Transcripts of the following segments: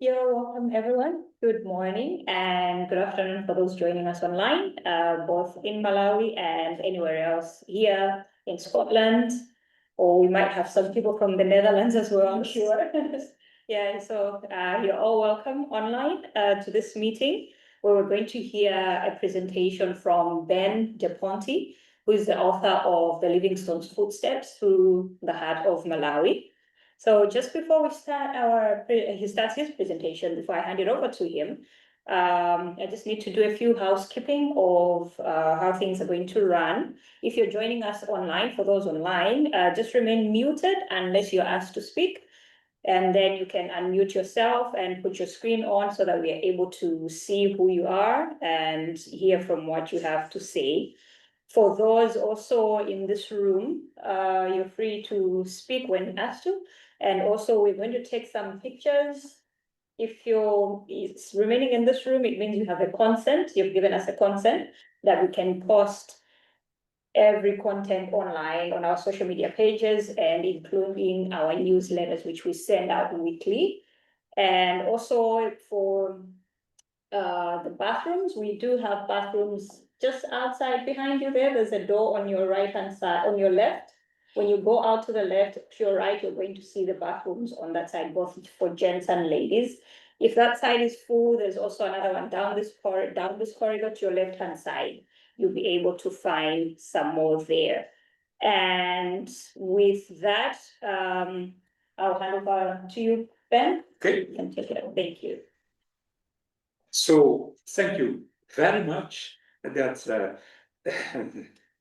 You're welcome, everyone. Good morning and good afternoon for those joining us online, both in Malawi and anywhere else here in Scotland, or we might have some people from the Netherlands as well, I'm sure. Yeah, so you're all welcome online to this meeting where we're going to hear a presentation from Ben de Ponti, who is the author of The Livingstones Footsteps Through the Heart of Malawi. So just before we start he starts his presentation, before I hand it over to him, I just need to do a few housekeeping of how things are going to run. If you're joining us online, for those online, just remain muted unless you're asked to speak. And then you can unmute yourself and put your screen on so that we are able to see who you are and hear from what you have to say. For those also in this room, you're free to speak when asked to. And also we're going to take some pictures. If you're remaining in this room, it means you have a consent. You've given us a consent that we can post every content online on our social media pages and including our newsletters, which we send out weekly. And also for the bathrooms, we do have bathrooms just outside behind you there. There's a door on your right-hand side, on your left. When you go out to the left, to your right, you're going to see the bathrooms on that side, both for gents and ladies. If that side is full, there's also another one down this corridor to your left-hand side. You'll be able to find some more there. And with that, I'll hand over to you, Ben. Okay. You can take it up. Thank you. So thank you very much. That's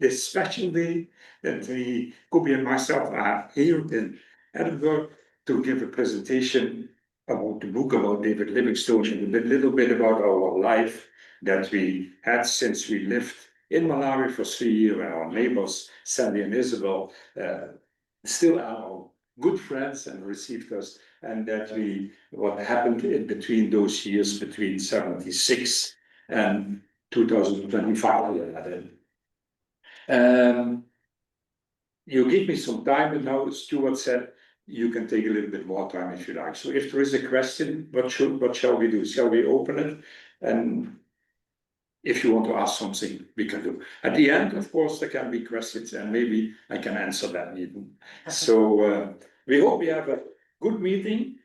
this special day that we, Kobe and myself, are here in Edinburgh to give a presentation about the book about David Livingstone and a little bit about our life that we had since we lived in Malawi for 3 years. Our neighbors, Sandy and Isabel, still are our good friends and received us. And that what happened in between those years, between 76 and 2025. You give me some time, and now Stuart said you can take a little bit more time if you like. So if there is a question, what shall we do? Shall we open it? And if you want to ask something, we can do. At the end, of course, there can be questions, and maybe I can answer them even. So we hope we have a good meeting.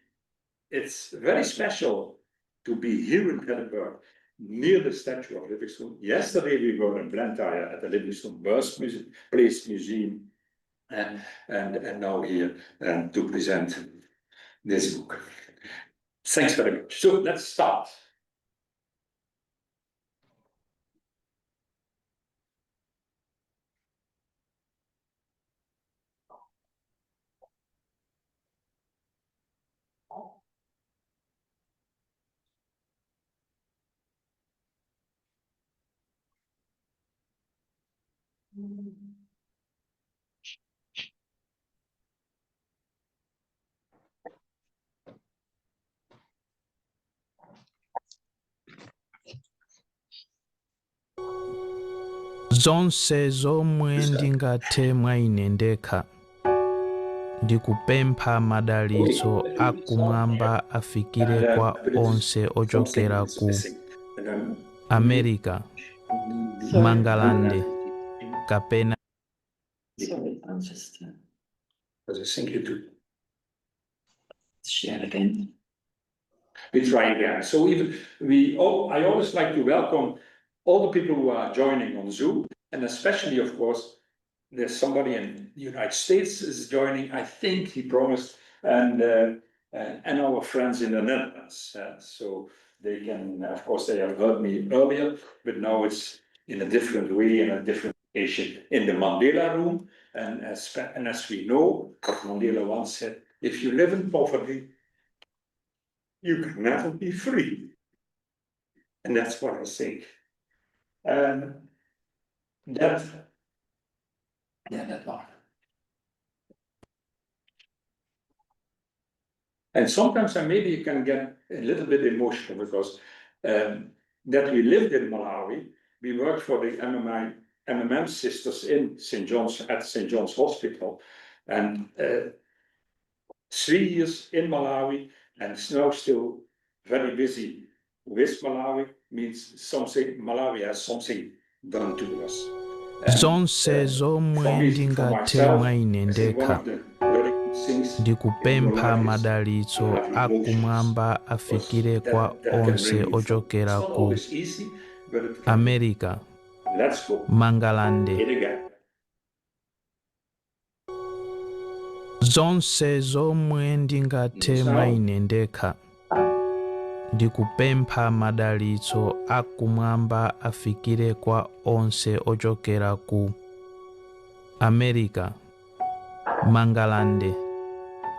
It's very special to be here in Edinburgh, near the statue of Livingstone. Yesterday we were in Blantyre at the Livingstone Place Museum, and now here to present this book. Thanks very much. So let's start. Zonse zomwe ndingathe mwa ine ndekha ndikupempha madalitso akumwamba afikire kwa onse ochokera ku America, Mangalande, kapena. Sorry, I'll just Thank you too. share again. We try again. So I always like to welcome all the people who are joining on Zoom, and especially, of course, there's somebody in the United States is joining. I think he promised, and our friends in the Netherlands. So they can, of course, they have heard me earlier, but now it's in a different way, in a different location, in the Mandela room. And as we know, Mandela once said, if you live in poverty, you can never be free. And that's what I think. That one. And sometimes maybe you can get a little bit emotional because that we lived in Malawi, we worked for the MMM sisters in St. John's at St. John's Hospital, and 3 years in Malawi, and is now still very busy with Malawi, means something, Malawi has something done to us. zonse zomwe ndingathe mwa ine ndekha ndikupempha madalitso akumwamba afikire kwa onse ochokera ku America, Mangalande. Zonse zomwe ndingathe mwa ine ndekha ndikupempha madalitso akumwamba afikire kwa onse ochokera ku America, Mangalande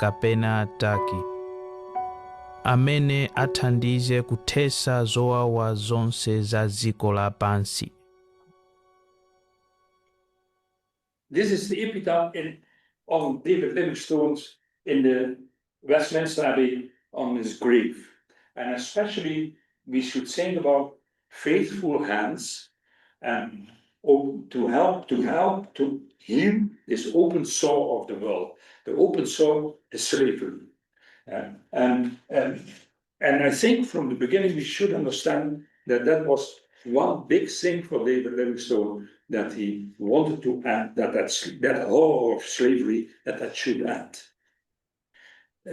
kapena Turkey, amene athandize kuthesa zowawa zonse za dziko lapansi. This is the epitaph on David Livingstone in the Westminster Abbey on his grave. And especially we should think about faithful hands and to help to heal this open sore of the world. The open sore is slavery. And I think from the beginning we should understand that was one big thing for David Livingstone, that he wanted to end that horror of slavery, that should end.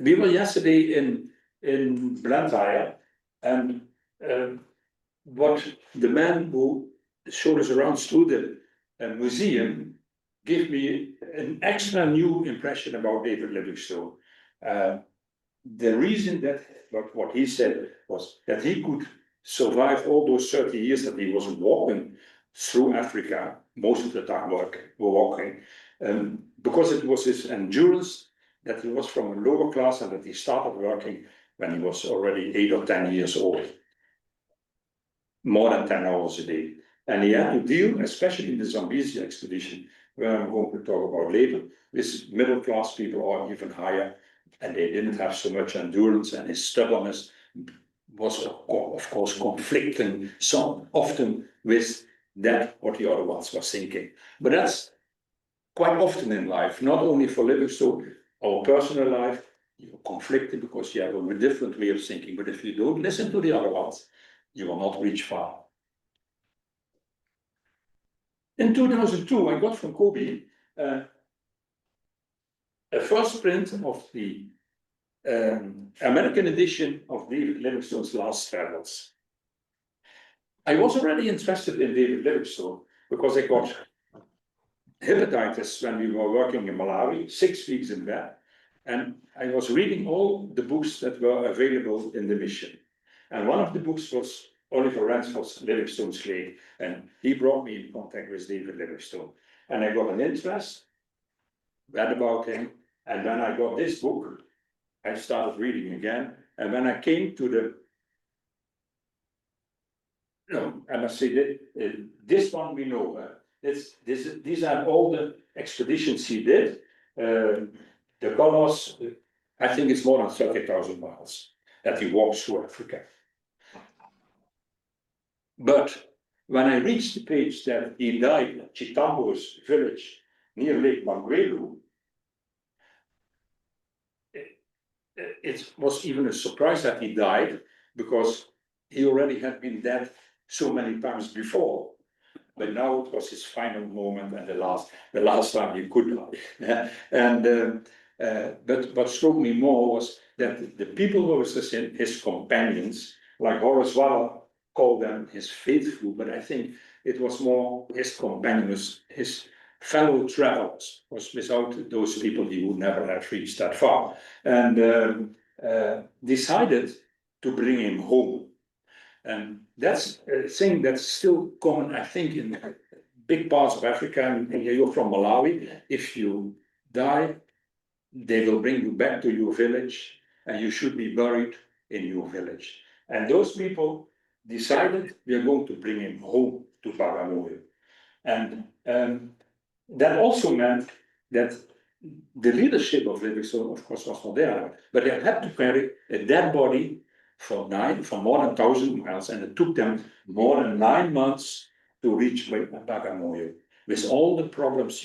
We were yesterday in Blantyre, and what the man who showed us around through the museum gave me an extra new impression about David Livingstone. The reason that what he said was that he could survive all those 30 years that he was walking through Africa, most of the time walking, because it was his endurance, that he was from a lower class and that he started working when he was already 8 or 10 years old, more than 10 hours a day. And he had to deal, especially in the Zambezi expedition, where I'm going to talk about later, with middle class people or even higher, and they didn't have so much endurance, and his stubbornness was of course conflicting so often with that what the other ones were thinking. But that's quite often in life, not only for Livingstone, our personal life, you're conflicted because you have a different way of thinking, but if you don't listen to the other ones, you will not reach far. In 2002, I got from Kobe a first print of the American edition of David Livingstone's Last Travels. I was already interested in David Livingstone because I got hepatitis when we were working in Malawi, 6 weeks in bed, and I was reading all the books that were available in the mission. And one of the books was Oliver Ransford's Livingstone's Clay, and he brought me in contact with David Livingstone. And I got an interest, read about him, and when I got this book, I started reading again. And when I came to I must say that this one we know. These are all the expeditions he did. The colors, I think it's more than 30,000 miles that he walked through Africa. But when I reached the page that he died at Chitambo's village near Lake Mangwelu, it was even a surprise that he died, because he already had been dead so many times before. But now it was his final moment and the last time he could die. But what struck me more was that the people who were his companions, like Horace Waller called them his faithful, but I think it was more his companions, his fellow travelers, because without those people he would never have reached that far, and decided to bring him home. And that's a thing that's still common, I think, in big parts of Africa. And you're from Malawi. If you die, they will bring you back to your village, and you should be buried in your village. And those people decided we are going to bring him home to Bagamoyo. And that also meant that the leadership of Livingstone, of course, was not there, but they had to carry a dead body for more than 1,000 miles, and it took them more than 9 months to reach Bagamoyo, with all the problems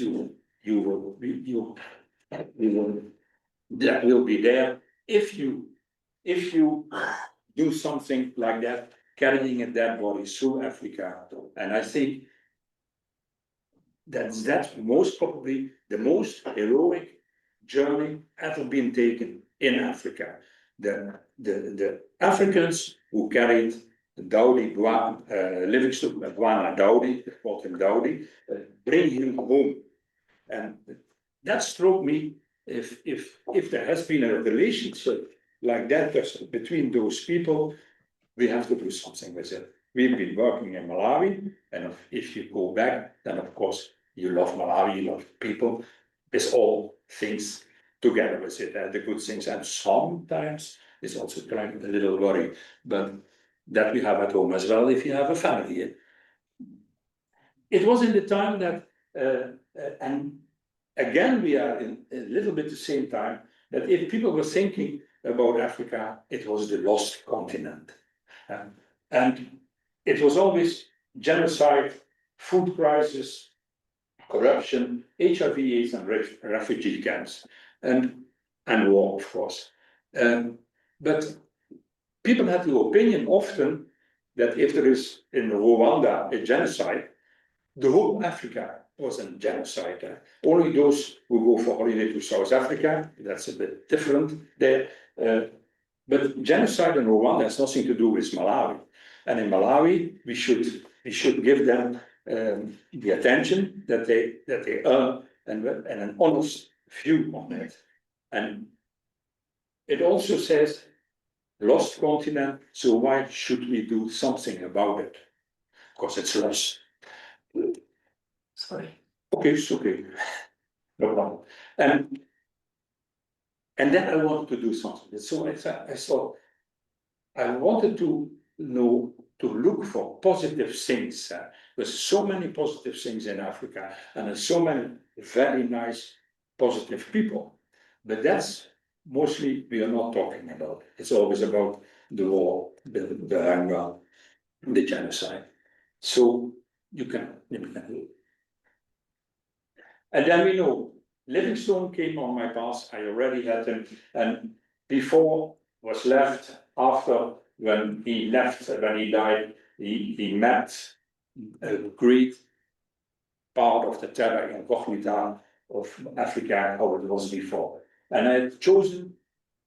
that will be there if you if you do something like that, carrying a dead body through Africa, and I think that's most probably the most heroic journey ever been taken in Africa. The Africans who carried Dowdy, Livingstone, Dwana Dowdy, called him Dowdy, bring him home. And that struck me, if there has been a relationship like that between those people, we have to do something with it. We've been working in Malawi, and if you go back, then of course you love Malawi, you love people. It's all things together with it, the good things, and sometimes it's also kind of a little worry, but that we have at home as well if you have a family. It was in the time that, and again we are in a little bit the same time, that if people were thinking about Africa, it was the lost continent. And it was always genocide, food crisis, corruption, HIV/AIDS, and refugee camps, and war, of course. But people had the opinion often that if there is in Rwanda a genocide, the whole Africa was a genocide. Only those who go for holiday to South Africa, that's a bit different there. But genocide in Rwanda has nothing to do with Malawi. And in Malawi, we should give them the attention that they earn and an honest view on it. And it also says lost continent, so why should we do something about it? Because it's lost. Sorry. Okay, it's okay. No problem. And then I wanted to do something. So I thought I wanted to know, to look for positive things. There's so many positive things in Africa, and there's so many very nice, positive people. But that's mostly we are not talking about. It's always about the war, the hunger, the genocide. So you can. And then we know Livingstone came on my path. I already had him, and before was left after when he died, he met a great part of the terra incognita of Africa, how it was before. And I had chosen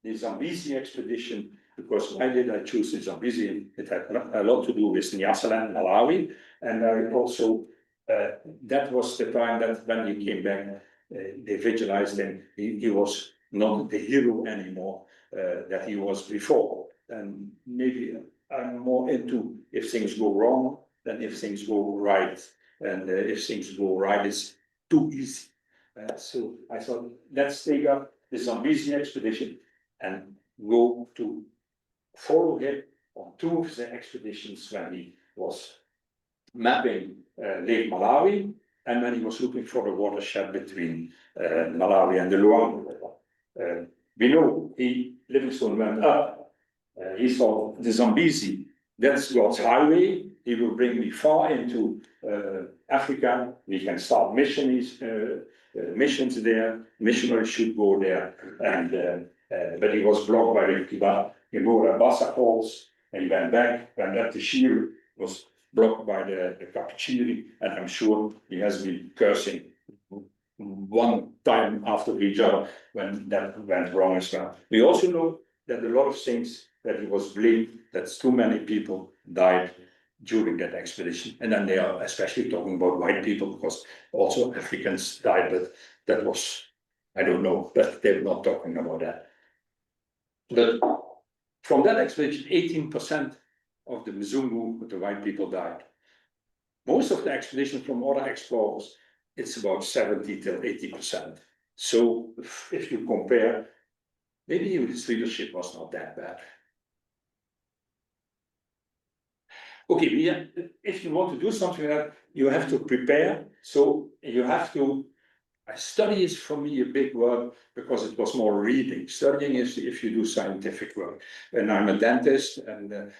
the Zambezi expedition because why did I choose the Zambezi? It had a lot to do with Nyasaland, Malawi, and I also that was the time that when he came back, they visualized him. He was not the hero anymore that he was before. And maybe I'm more into if things go wrong than if things go right. And if things go right, it's too easy. So I thought, let's take up the Zambezi expedition and go to follow him on two of the expeditions when he was mapping Lake Malawi and when he was looking for a watershed between Malawi and the Luangwa River. We know Livingstone went up, he saw the Zambezi, that's God's highway, he will bring me far into Africa, we can start missions there, missionaries should go there, and but he was blocked by the Kibora Bassa Falls, and he went back, went up the Shire, was blocked by the Kapchiri, and I'm sure he has been cursing one time after each other when that went wrong as well. We also know that a lot of things that he was blamed, that too many people died during that expedition. And then they are especially talking about white people, because also Africans died, but that was, I don't know, but they're not talking about that. But from that expedition, 18% of the Mzuzu, the white people, died. Most of the expedition from other explorers, it's about 70 till 80%. So if you compare, maybe his leadership was not that bad. Okay, if you want to do something like that, you have to prepare. So you have to, study is for me a big word because it was more reading. Studying is if you do scientific work. And I'm a dentist, and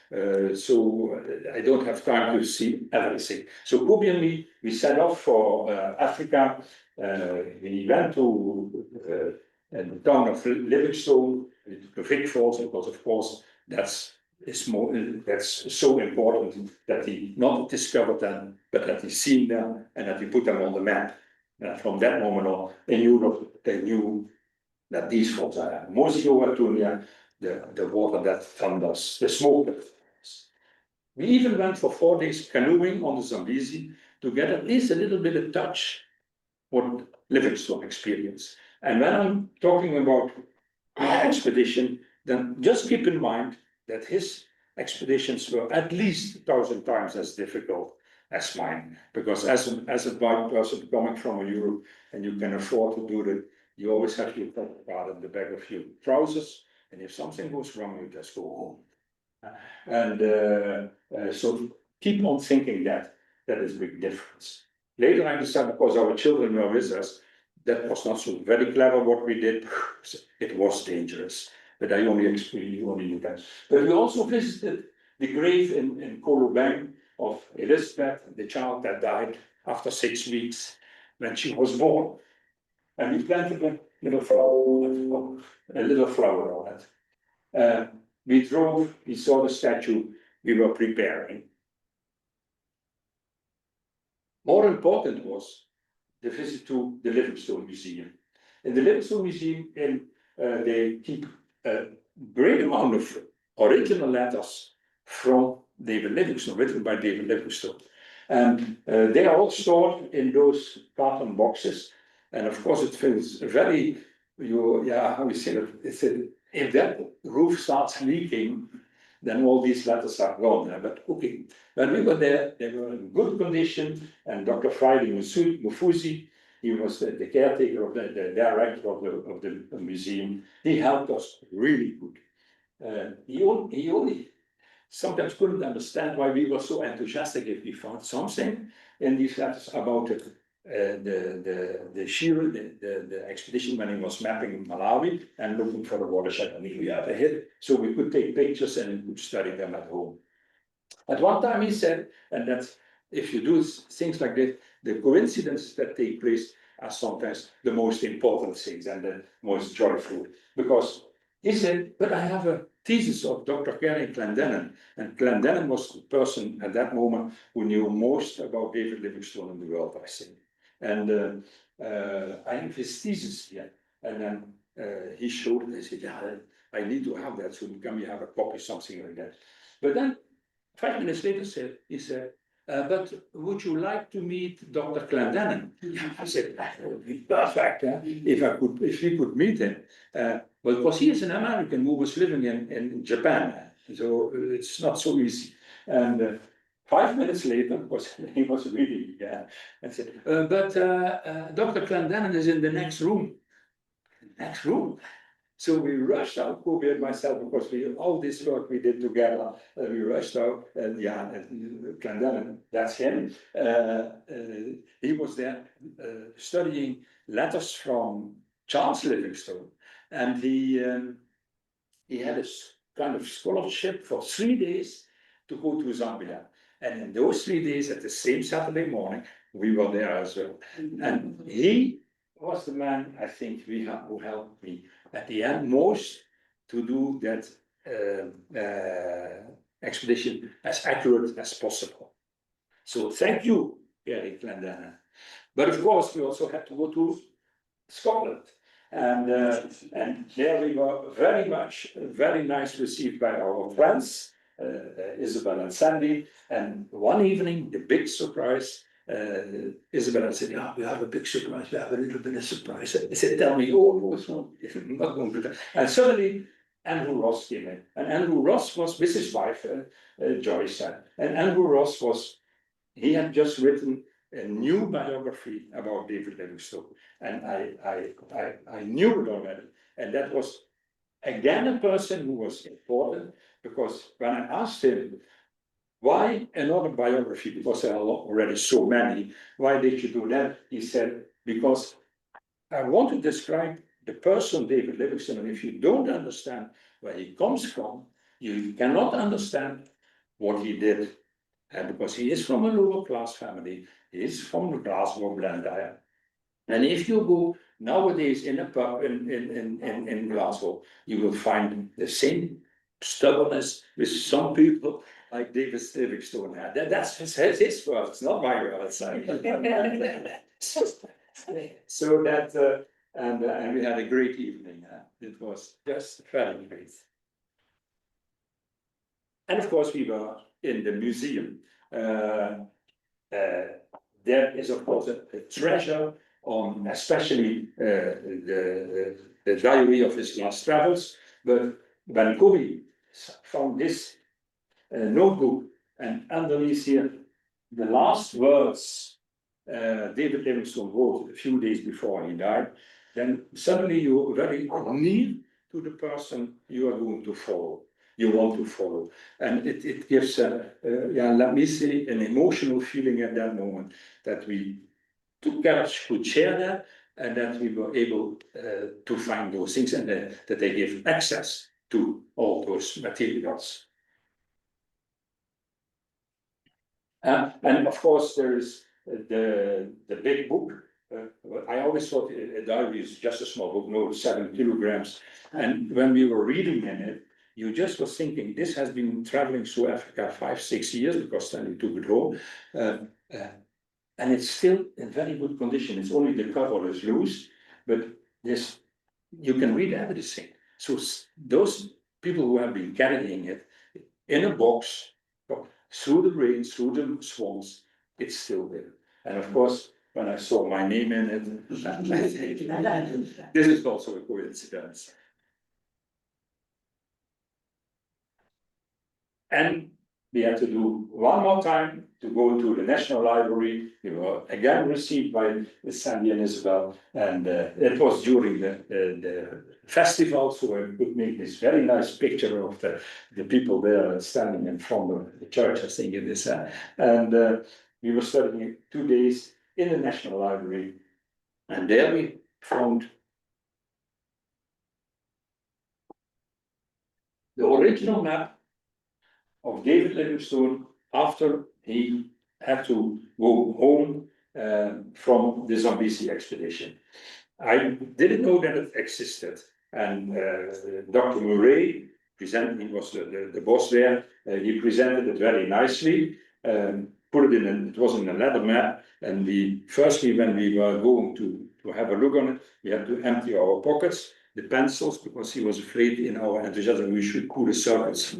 so I don't have time to see everything. So Kobe and me, we set off for Africa. We went to the town of Livingstone, the Vic Falls, because of course that's so important that he not discovered them, but that he seen them and that he put them on the map. And from that moment on, in Europe, they knew that these falls are mostly over to the water that thunders, the smoke that thunders. We even went for 4 days canoeing on the Zambezi to get at least a little bit of touch what Livingstone experienced. And when I'm talking about my expedition, then just keep in mind that his expeditions were at least 1,000 times as difficult as mine. Because as a white person coming from Europe and you can afford to do it, you always have your credit card in the back of your trousers. And if something goes wrong, you just go home. And so keep on thinking that is a big difference. Later I decided, because our children were with us, that was not so very clever what we did. It was dangerous, but I only knew that. But we also visited the grave in Kolobeng of Elizabeth, the child that died after 6 weeks when she was born. And we planted a little flower on it. We drove, we saw the statue, we were preparing. More important was the visit to the Livingstone Museum. In the Livingstone Museum, they keep a great amount of original letters from David Livingstone, written by David Livingstone. And they are all stored in those carton boxes. And of course, it feels very, how we say it, if that roof starts leaking, then all these letters are gone. But okay, when we were there, they were in good condition, and Dr. Friday Mufuzi, he was the caretaker of the director of the museum. He helped us really good. He only sometimes couldn't understand why we were so enthusiastic if we found something in these letters about the expedition when he was mapping Malawi and looking for the watershed, and we had a hit, so we could take pictures and we could study them at home. At one time he said, and that's, if you do things like this, the coincidences that take place are sometimes the most important things and the most joyful, because he said, but I have a thesis of Dr. Gary Clendenin, and Clendenin was the person at that moment who knew most about David Livingstone in the world, I think. And I have his thesis here. And then he showed it, and I said, yeah, I need to have that, so can we have a copy, something like that. But then 5 minutes later he said, but would you like to meet Dr. Clendenin? I said, that would be perfect, if we could meet him. Well, because he is an American who was living in Japan, so it's not so easy. And 5 minutes later, because he was reading again, and said, but Dr. Clendenin is in the next room. Next room. So we rushed out, Kobe and myself, because all this work we did together, we rushed out, and Clendenin, that's him. He was there studying letters from Charles Livingstone, and he had a kind of scholarship for 3 days to go to Zambia. And in those 3 days, at the same Saturday morning, we were there as well. And he was the man, I think, who helped me at the end most to do that expedition as accurate as possible. So thank you, Gary Clendenin. But of course, we also had to go to Scotland. And there we were very nice received by our friends, Isabel and Sandy. And one evening, the big surprise, Isabel said, yeah, we have a big surprise, we have a little bit of surprise. I said, tell me, oh, it's not going to do that. And suddenly, Andrew Ross came in. And Andrew Ross was with his wife, Joyce. And Andrew Ross he had just written a new biography about David Livingstone. And I knew it already. And that was, again, a person who was important, because when I asked him, why another biography? Because there are already so many. Why did you do that? He said, because I want to describe the person David Livingstone, and if you don't understand where he comes from, you cannot understand what he did. And because he is from a lower class family, he is from the Glasgow Blenheim. And if you go nowadays in a pub in Glasgow, you will find the same stubbornness with some people like David Livingstone had. That's his words, not my words. So that, and we had a great evening. It was just very great. And of course, we were in the museum. There is, of course, a treasure on especially the diary of his last travels. But when Kobe found this notebook, and underneath here, the last words David Livingstone wrote a few days before he died, then suddenly you're very near to the person you are going to follow. You want to follow, and it gives let me say, an emotional feeling at that moment that we together could share that, and that we were able to find those things, and that they give access to all those materials. And of course, there is the big book. I always thought a diary is just a small book, no, 7 kilograms. And when we were reading in it, you just was thinking, this has been traveling through Africa 5-6 years, because then we took it home. And it's still in very good condition. It's only the cover is loose, but this, you can read everything. So those people who have been carrying it in a box, through the rain, through the swamps, it's still there. And of course, when I saw my name in it, this is also a coincidence. And we had to do one more time to go to the National Library. We were again received by Sandy and Isabel, and it was during the festival, so I could make this very nice picture of the people there standing in front of the church, I think it is. And we were studying 2 days in the National Library, and there we found the original map of David Livingstone after he had to go home from the Zambezi expedition. I didn't know that it existed, and Dr. Murray presented, he was the boss there, he presented it very nicely, put it in, it was in a leather map, and firstly when we were going to have a look on it, we had to empty our pockets, the pencils, because he was afraid in our enthusiasm we should cool the circuits.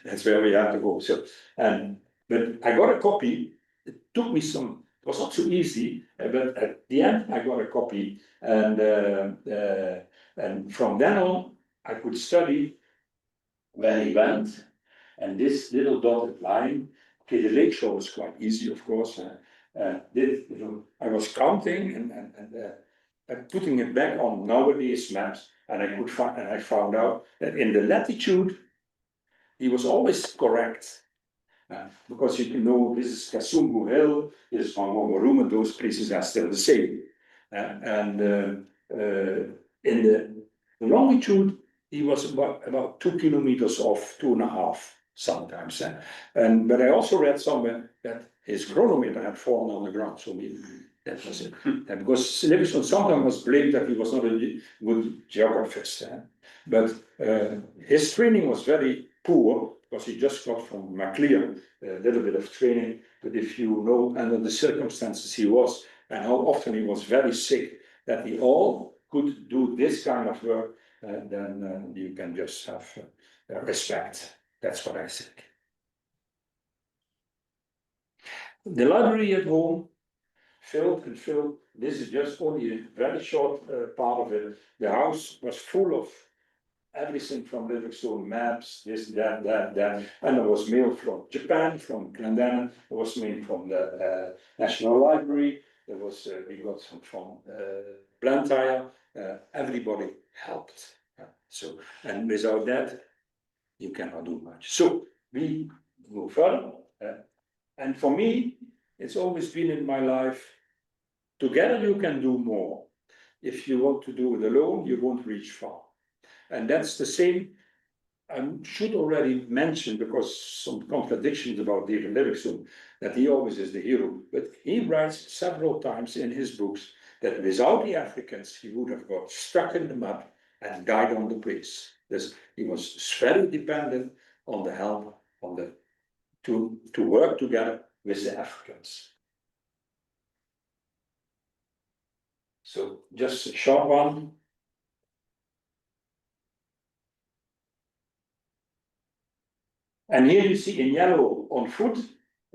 That's where we had to go. So, but I got a copy. It took me some. It was not so easy, but at the end I got a copy, and from then on I could study where he went, and this little dotted line. Okay, the lakeshore was quite easy, of course. I was counting and putting it back on nowadays maps, and I found out that in the latitude he was always correct, because you can know this is Kasumbu Hill, this is Wangomarum, and those places are still the same. And in the longitude he was about 2 kilometers off, 2.5 sometimes. But I also read somewhere that his chronometer had fallen on the ground, so that was it. Because Livingstone sometimes was blamed that he was not a good geographist. But his training was very poor, because he just got from Maclear a little bit of training. But if you know under the circumstances he was, and how often he was very sick, that we all could do this kind of work, then you can just have respect. That's what I think. The library at home, filled and filled. This is just only a very short part of it. The house was full of everything from Livingstone, maps, this, that, and there was mail from Japan, from Glendana. There was mail from the National Library. There was we got some from Blantyre. Everybody helped. So, and without that, you cannot do much. So we go further. And for me, it's always been in my life, together you can do more. If you want to do it alone, you won't reach far. And that's the same, I should already mention, because some contradictions about David Livingstone, that he always is the hero. But he writes several times in his books that without the Africans, he would have got stuck in the mud and died on the place. Thus, he was very dependent on the help of to work together with the Africans. So just a short one. And here you see in yellow on foot,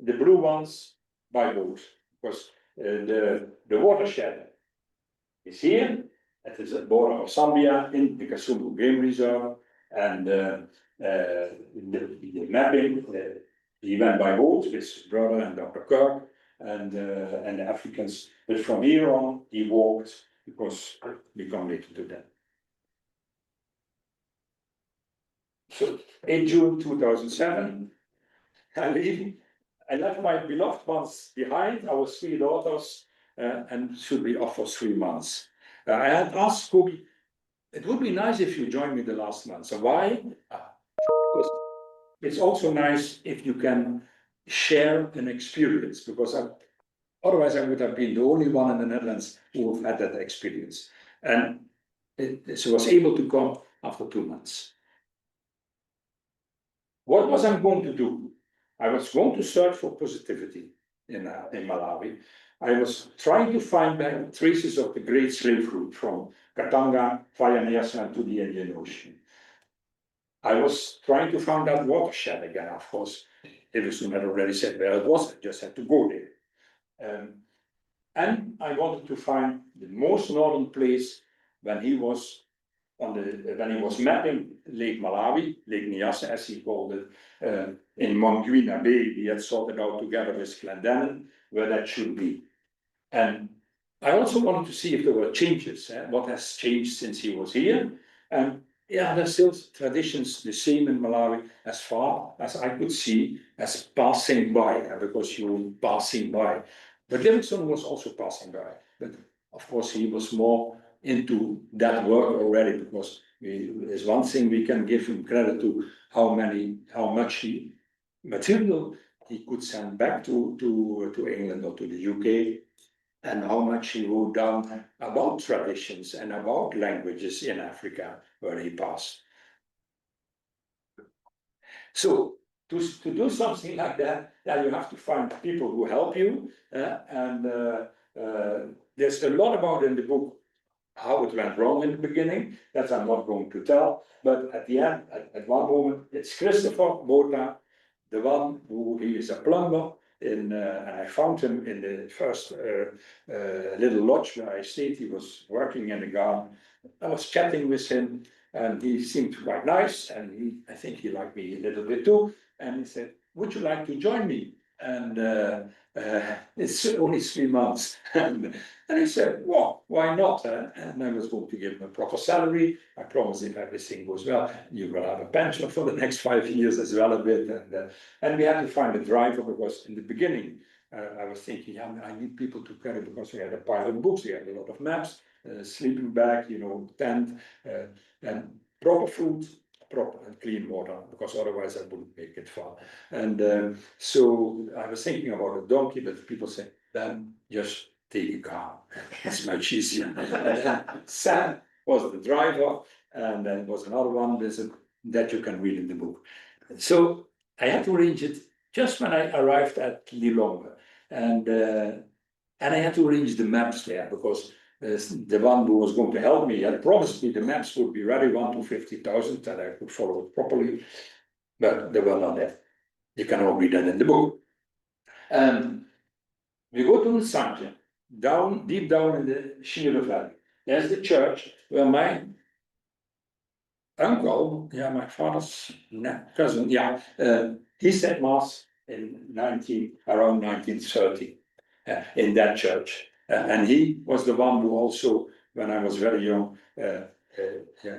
the blue ones by boat, because the watershed is here. It is at the border of Zambia in the Kasumbu Game Reserve, and the mapping, he went by boat with his brother and Dr. Kirk and the Africans. But from here on, he walked, because we come later to that. So in June 2007, I left my beloved ones behind, our 3 daughters, and should be off for 3 months. I had asked Kobe, it would be nice if you joined me the last month. So why? Because it's also nice if you can share an experience, because otherwise I would have been the only one in the Netherlands who have had that experience. And so I was able to come after 2 months. What was I going to do? I was going to search for positivity in Malawi. I was trying to find back traces of the great slave route from Katanga via Niassa to the Indian Ocean. I was trying to find that watershed again, of course. Livingstone had already said where it was, I just had to go there. And I wanted to find the most northern place when he was mapping Lake Malawi, Lake Niassa as he called it, in Mongwina Bay. He had sorted out together with Glendennett where that should be. And I also wanted to see if there were changes, what has changed since he was here. And yeah, there's still traditions the same in Malawi as far as I could see as passing by, because you're passing by. But Livingstone was also passing by. But of course, he was more into that work already, because there's one thing we can give him credit to, how much material he could send back to England or to the UK, and how much he wrote down about traditions and about languages in Africa where he passed. So to do something like that, then you have to find people who help you, and there's a lot about in the book how it went wrong in the beginning, that I'm not going to tell, but at the end, at one moment, it's Christopher Bota, the one who he is a plumber, and I found him in the first little lodge where I stayed. He was working in the garden. I was chatting with him, and he seemed quite nice, and I think he liked me a little bit too, and he said, would you like to join me? And it's only 3 months. And he said, well, why not? And I was going to give him a proper salary. I promised if everything goes well, you will have a pension for the next 5 years as well a bit. And we had to find a driver, because in the beginning, I was thinking, yeah, I need people to carry, because we had a pile of books, we had a lot of maps, sleeping bag, tent, and proper food, proper and clean water, because otherwise I wouldn't make it far. And so I was thinking about a donkey, but people say, then just take a car. It's much easier. Sam was the driver, and then was another one that you can read in the book. So I had to arrange it just when I arrived at Lilongwe, and I had to arrange the maps there, because the one who was going to help me had promised me the maps would be ready 1 to 50,000, that I could follow it properly, but they were not there. You can all read that in the book. And we go to Nsanje, deep down in the Shire Valley. There's the church where my uncle, my father's cousin, he said mass in around 1930 in that church. And he was the one who also, when I was very young,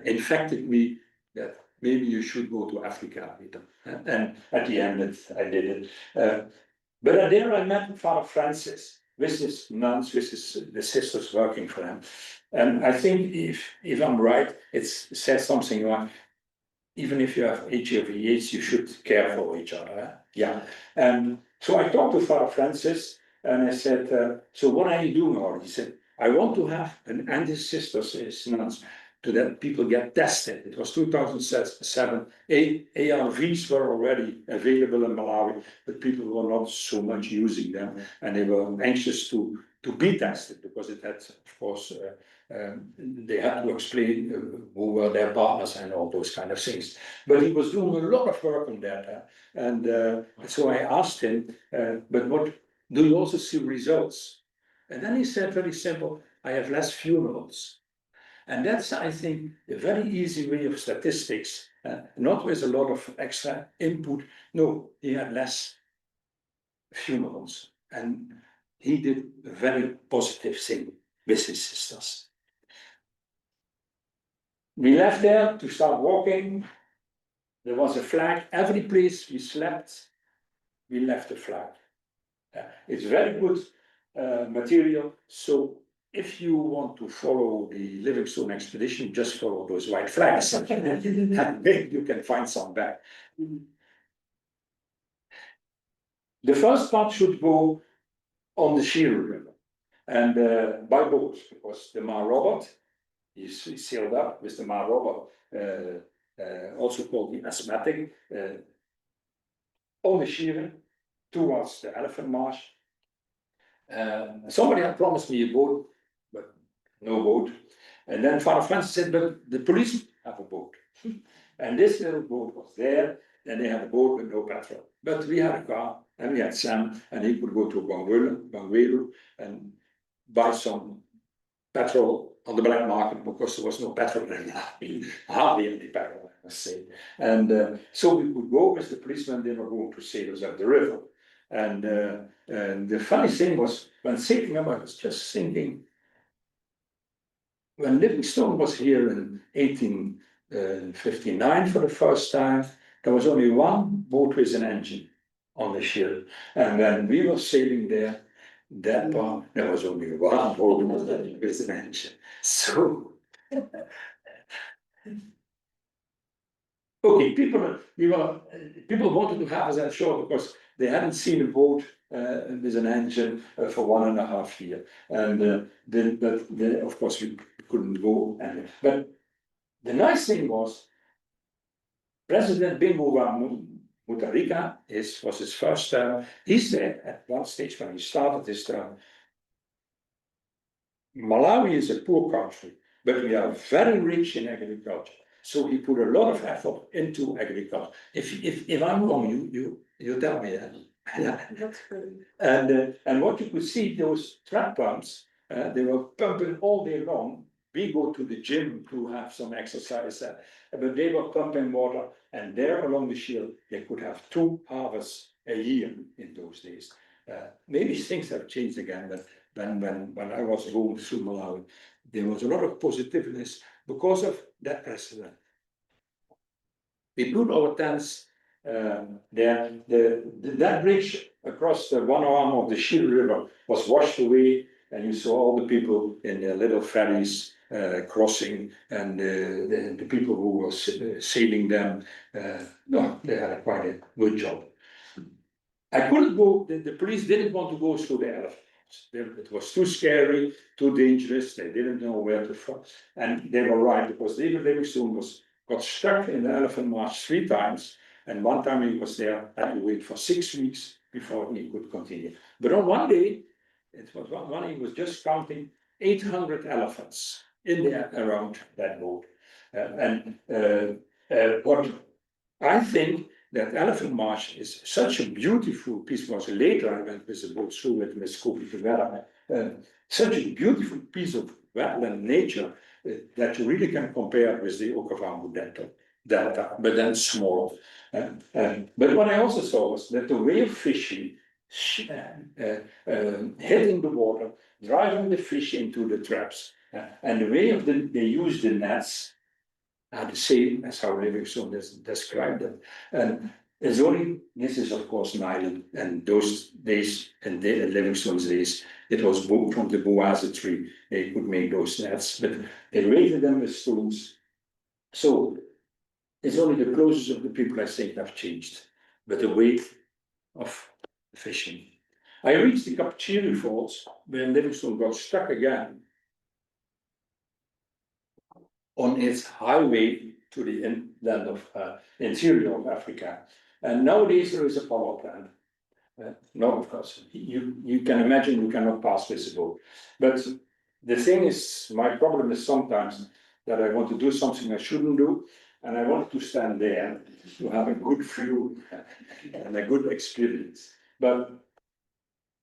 infected me that maybe you should go to Africa with them. And at the end, I did it. But there I met Father Francis with his nuns, with the sisters working for him. And I think if I'm right, it says something like, even if you have HIV/AIDS, you should care for each other. Yeah. And so I talked to Father Francis, and I said, so what are you doing? Or he said, I want to have an anti-sisters nuns to that people get tested. It was 2007. ARVs were already available in Malawi, but people were not so much using them, and they were anxious to be tested because it had, of course, they had to explain who were their partners and all those kind of things. But he was doing a lot of work on that, and so I asked him, but what do you also see results? And then he said very simple, I have less funerals. And that's, I think, a very easy way of statistics, not with a lot of extra input. No, he had less funerals. And he did a very positive thing with his sisters. We left there to start walking. There was a flag. Every place we slept, we left a flag. It's very good material. So if you want to follow the Livingstone expedition, just follow those white flags, and maybe you can find some back. The first part should go on the Sheer River, and by boat, because the Mar Robert is sailed up with the Mar Robert, also called the Asthmatic, on the Sheer towards the Elephant Marsh. Somebody had promised me a boat, but no boat. And then Father Francis said, but the police have a boat. And this little boat was there, and they had a boat with no petrol. But we had a car, and we had Sam, and he could go to Bangwelu and buy some petrol on the black market because there was no petrol in that. Hardly any petrol, I must say. And so we could go with the policemen, they were going to sail us up the river. And the funny thing was, when thinking about it, I was just thinking, when Livingstone was here in 1859 for the first time, there was only one boat with an engine on the ship. And when we were sailing there, that part, there was only one boat with an engine. So, okay, people wanted to have us on shore because they hadn't seen a boat with an engine for 1.5 years. And then, of course, we couldn't go. But the nice thing was, President Bingu wa Mutharika was his first term. He said at one stage when he started his term, Malawi is a poor country, but we are very rich in agriculture. So he put a lot of effort into agriculture. If I'm wrong, you tell me that. That's good. And what you could see, those trap pumps, they were pumping all day long. We go to the gym to have some exercise, but they were pumping water, and there along the shield, they could have 2 harvests a year in those days. Maybe things have changed again, but when I was going through Malawi, there was a lot of positiveness because of that precedent. We put our tents there. That bridge across the one arm of the Shield River was washed away, and you saw all the people in their little ferries crossing, and the people who were sailing them. No, they had quite a good job. I couldn't go. The police didn't want to go through the elephants. It was too scary, too dangerous. They didn't know where to find, and they were right, because David Livingstone got stuck in the Elephant Marsh 3 times, and one time he was there, had to wait for 6 weeks before he could continue. But on one day, it was one he was just counting 800 elephants in there around that boat. What I think that Elephant Marsh is such a beautiful piece. Was later I went with the boat through it with Scopy together. Such a beautiful piece of wetland nature that you really can compare with the Okavango Delta, but then small. But what I also saw was that the way of fishing, hitting the water, driving the fish into the traps, and the way of they use the nets are the same as how Livingstone described them. And it's only, this is of course an island, and those days, and Livingstone's days, it was from the boaza tree, they could make those nets, but they rated them with stones. So it's only the closest of the people I think have changed, but the way of fishing. I reached the Kapchiri Falls when Livingstone got stuck again on its highway to the inland of interior of Africa. And nowadays there is a power plant. No, of course, you can imagine you cannot pass visible. But the thing is, my problem is sometimes that I want to do something I shouldn't do, and I want to stand there to have a good view and a good experience. But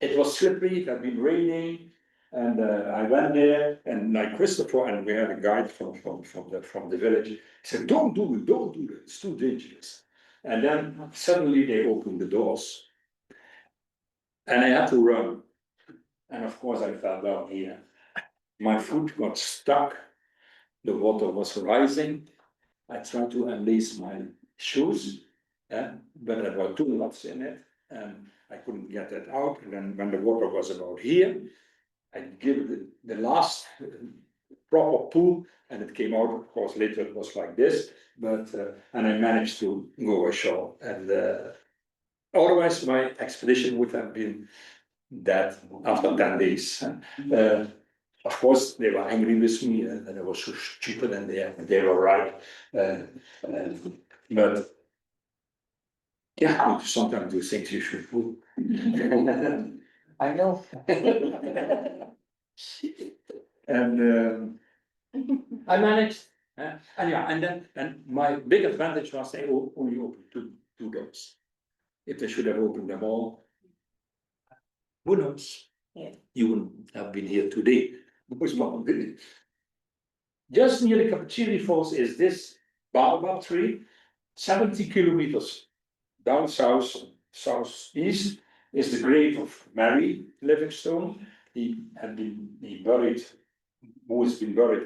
it was slippery, it had been raining, and I went there, and like Christopher, and we had a guide from the village. He said, "Don't do it, it's too dangerous." And then suddenly they opened the doors, and I had to run. And of course, I fell down here. My foot got stuck. The water was rising. I tried to unlace my shoes, but there were 2 knots in it, and I couldn't get that out. And then when the water was about here, I gave it the last proper pull, and it came out. Of course, later it was like this, but and I managed to go ashore. And otherwise, my expedition would have been dead after 10 days. Of course, they were angry with me, and I was so stupid, and they were right. But yeah, sometimes do things you should do. I know. And I managed. And yeah, and my big advantage was they only opened 2 doors. If they should have opened them all, who knows? Yeah. You wouldn't have been here today. Just near the Kapachiri Falls is this baobab tree, 70 kilometers down southeast is the grave of Mary Livingstone. He has been buried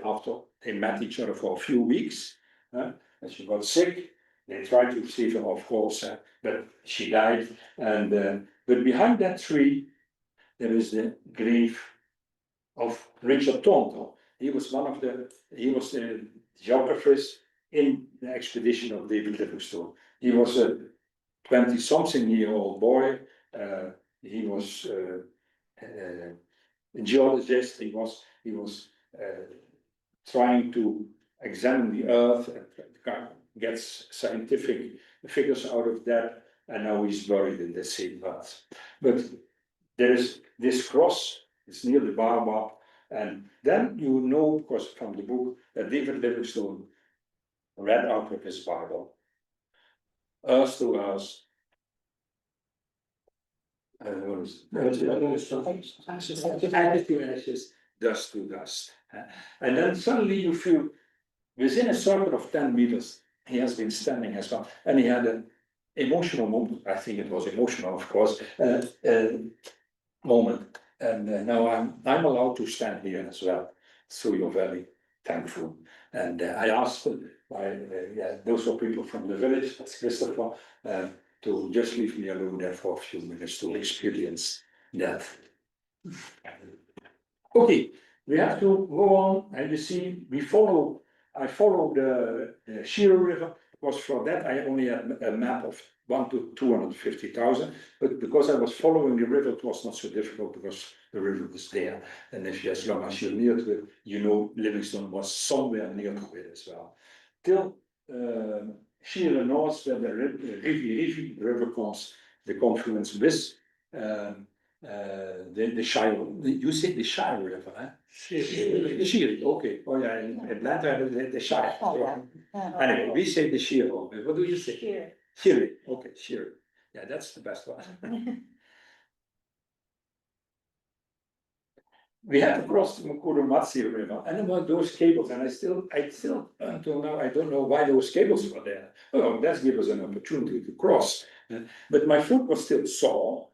after they met each other for a few weeks. And she got sick. They tried to save her, of course, but she died. And but behind that tree, there is the grave of Richard Tonto. He was the geographers in the expedition of David Livingstone. He was a 20-something-year-old boy. He was a geologist. He was trying to examine the earth and get scientific figures out of that. And now he's buried in the same earth. But there is this cross. It's near the baobab, and then you know, of course, from the book that David Livingstone read out of his Bible, earth to earth. Ashes to ashes, dust to dust. And then suddenly you feel within a circle of 10 meters, he has been standing as well, and he had an emotional moment. I think it was emotional, of course, moment. And now I'm allowed to stand here as well, so you're very thankful. And I asked those were people from the village, that's Christopher, to just leave me alone there for a few minutes to experience that. Okay, we have to go on, and you see, I follow the Shira River, because for that I only had a map of 1 to 250,000, but because I was following the river, it was not so difficult because the river was there. And as long as you're near to it, you know Livingstone was somewhere near to it as well. Till Shira North, where the Rivi River comes, the confluence with the Shire. You say the Shire River, huh? Shire, okay. Oh yeah, in Atlanta, the Shire. Anyway, we say the Shire. What do you say? Here. Shire, okay, Shire. Yeah, that's the best one. We had to cross the Mukurumatsi River, and about those cables, and I still until now I don't know why those cables were there. Oh, that gives us an opportunity to cross. But my foot was still sore.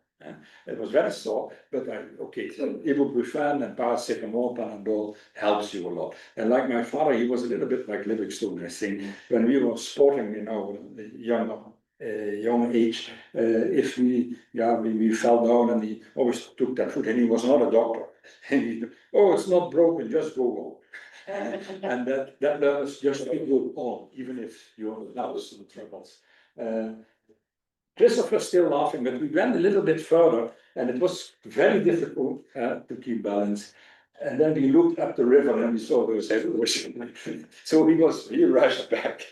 It was very sore, but so ibuprofen and paracetamol, Panadol helps you a lot. And like my father, he was a little bit like Livingstone, I think. When we were sporting in our young age, if we fell down, and he always took that foot, and he was not a doctor. And it's not broken, just go on. And that learns just to go on, even if you're now some troubles. Christopher's still laughing, but we went a little bit further, and it was very difficult to keep balance. And then we looked up the river and we saw those everywhere. So he rushed back.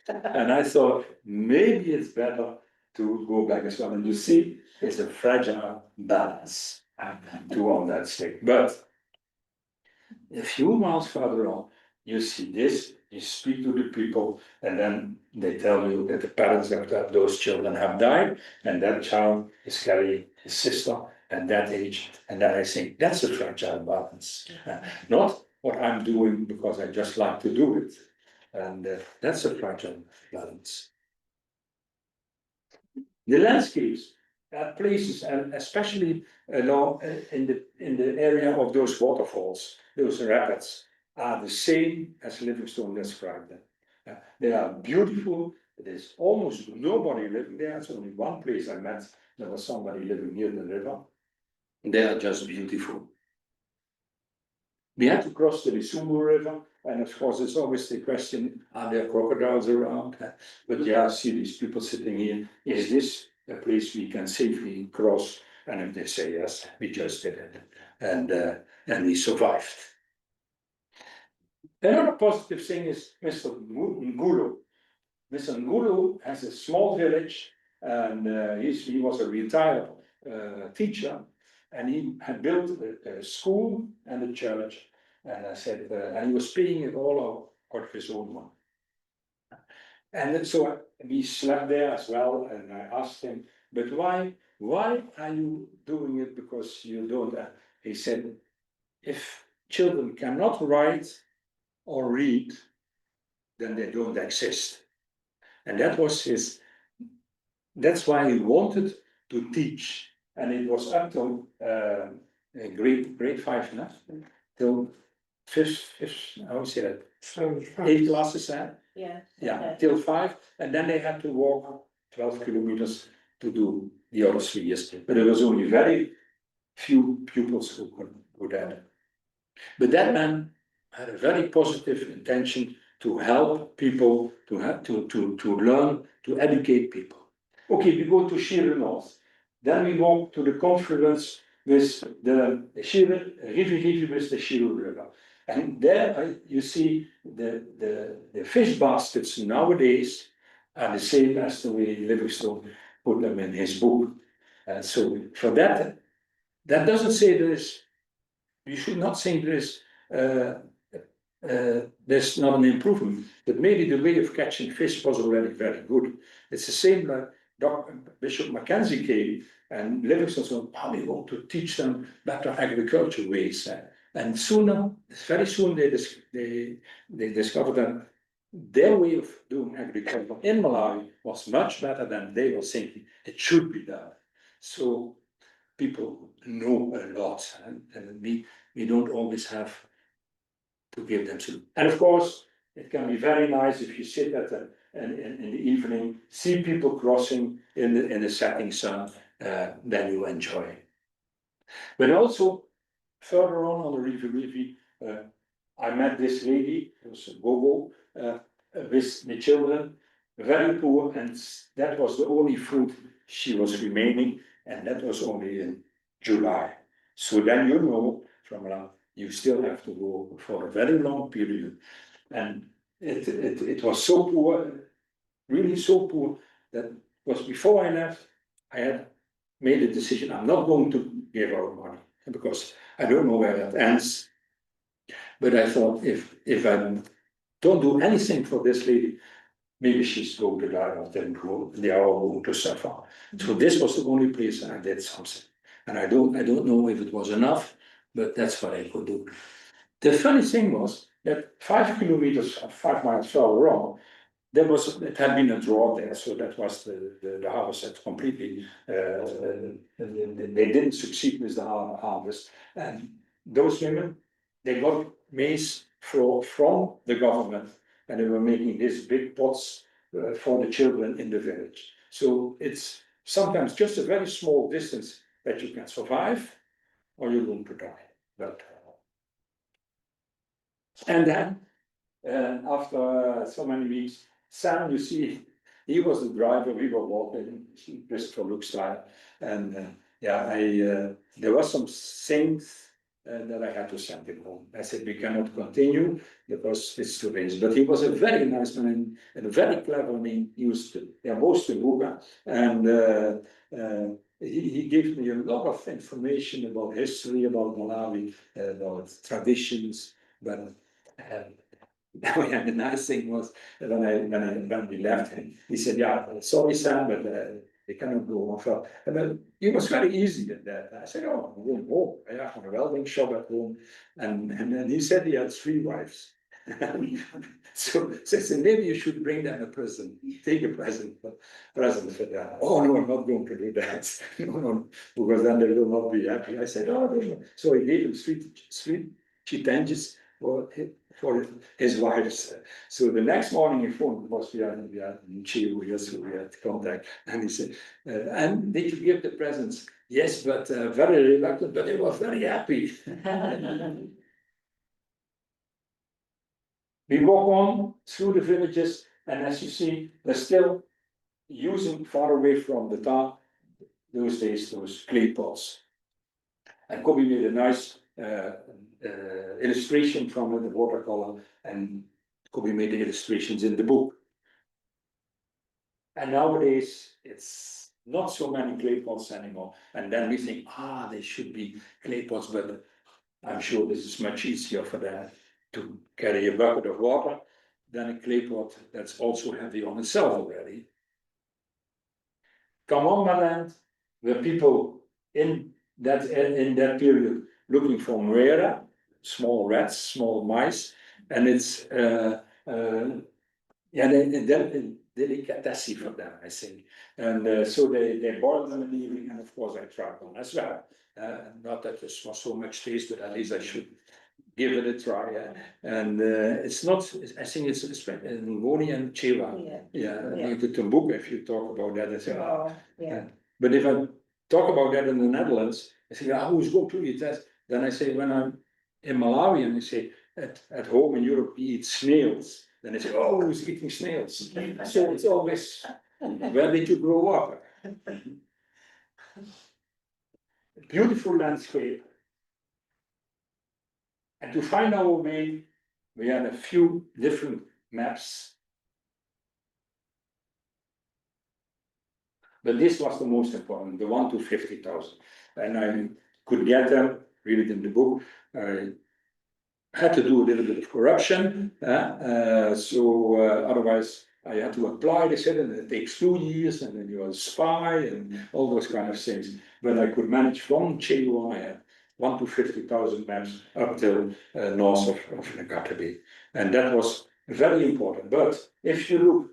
And I thought, maybe it's better to go back as well. And you see, it's a fragile balance to on that stick. But a few miles further on, you see this, you speak to the people, and then they tell you that the parents of those children have died, and that child is carrying his sister at that age. And then I think that's a fragile balance. Not what I'm doing because I just like to do it. And that's a fragile balance. The landscapes, places, and especially along in the area of those waterfalls, those rapids, are the same as Livingstone described them. They are beautiful. There's almost nobody living there. It's only one place I met. There was somebody living near the river. They are just beautiful. We had to cross the Mzuzu River, and of course, it's always the question: are there crocodiles around? But yeah, I see these people sitting here. Is this a place we can safely cross? And if they say yes, we just did it, and we survived. Another positive thing is Mr. Ngulu. Mr. Ngulu has a small village, and he was a retired teacher, and he had built a school and a church. And I said, and he was paying it all out of his own money. And so we slept there as well, and I asked him, but why are you doing it? Because you don't. He said, if children cannot write or read, then they don't exist. And that's why he wanted to teach. And it was up till grade 5, no? Till fifth, how would you say that? 8 classes, yeah, till 5, and then they had to walk 12 kilometers to do the other 3 years. But there was only very few pupils who could do that. But that man had a very positive intention to help people, to learn, to educate people. Okay, we go to Sheer North. Then we walk to the confluence with the Sheer River with the Sheer River. And there you see the fish baskets nowadays are the same as the way Livingstone put them in his book. So for that doesn't say you should not think there's not an improvement, but maybe the way of catching fish was already very good. It's the same like Bishop Mackenzie came and Livingstone said, we want to teach them better agriculture ways. And very soon they discovered that their way of doing agriculture in Malawi was much better than they were thinking it should be done. So people know a lot, and we don't always have to give them some. And of course, it can be very nice if you sit in the evening, see people crossing in the setting sun, then you enjoy. But also, further on the river, I met this lady, it was a Gogo, with the children, very poor, and that was the only food she was remaining, and that was only in July. So then you know, from now, you still have to go for a very long period. And it was so poor, really so poor, that was before I left, I had made a decision, I'm not going to give her money, because I don't know where that ends. But I thought, if I don't do anything for this lady, maybe she's going to die of them, they are all going to suffer. So this was the only place I did something. And I don't know if it was enough, but that's what I could do. The funny thing was that 5 kilometers, 5 miles further on, it had been a drought there, so that was the harvest had completely, they didn't succeed with the harvest. And those women, they got maize from the government, and they were making these big pots for the children in the village. So it's sometimes just a very small distance that you can survive, or you're going to die. And then, after so many weeks, Sam, you see, he was the driver, we were walking, Christopher looks like, and there were some things that I had to send him home. I said, we cannot continue because it's too dangerous. But he was a very nice man and very clever, and he used to, most in Buga, and he gave me a lot of information about history, about Malawi, about traditions, but yeah, the nice thing was that when we left him, he said, "Yeah, sorry, Sam, but they cannot go on further." And then it was very easy at that. I said, "Oh, I'm going home. I have a welding shop at home," and then he said he had 3 wives. So I said, maybe you should bring them a present, take a present for that. Oh no, I'm not going to do that. No, because then they will not be happy. I said, oh, no. So I gave him three chitanges for his wives. So the next morning he phoned, because we had in Chile, so we had contact, and he said, and did you give the presents? Yes, but very reluctant, but they were very happy. We walk on through the villages, and as you see, they're still using far away from the town, those days, those clay pots. And Kobe made a nice illustration from it, the watercolor, and Kobe made the illustrations in the book. And nowadays, it's not so many clay pots anymore. And then we think, they should be clay pots, but I'm sure this is much easier for them to carry a bucket of water than a clay pot that's also heavy on itself already. Kamambaland were people in that period looking for mwera, small rats, small mice, and it's delicacy for them, I think. And so they boil them in the evening, and of course I tried one as well. Not that this was so much taste, but at least I should give it a try. And it's not, I think it's in Ngoni and Chewa. Like the Timbuktu, if you talk about that, I say, But if I talk about that in the Netherlands, I say, who's going to eat that? Then I say, when I'm in Malawi, and I say, at home in Europe, we eat snails. Then they say, who's eating snails? So it's always, where did you grow up? Beautiful landscape. And to find our way, we had a few different maps. But this was the most important, the 1 to 50,000. And I could get them, read it in the book. I had to do a little bit of corruption. Otherwise, I had to apply. They said, and it takes 2 years, and then you're a spy, and all those kind of things. But I could manage from Chewa, I had 1 to 50,000 maps up till north of Nagatabe. And that was very important. But if you look,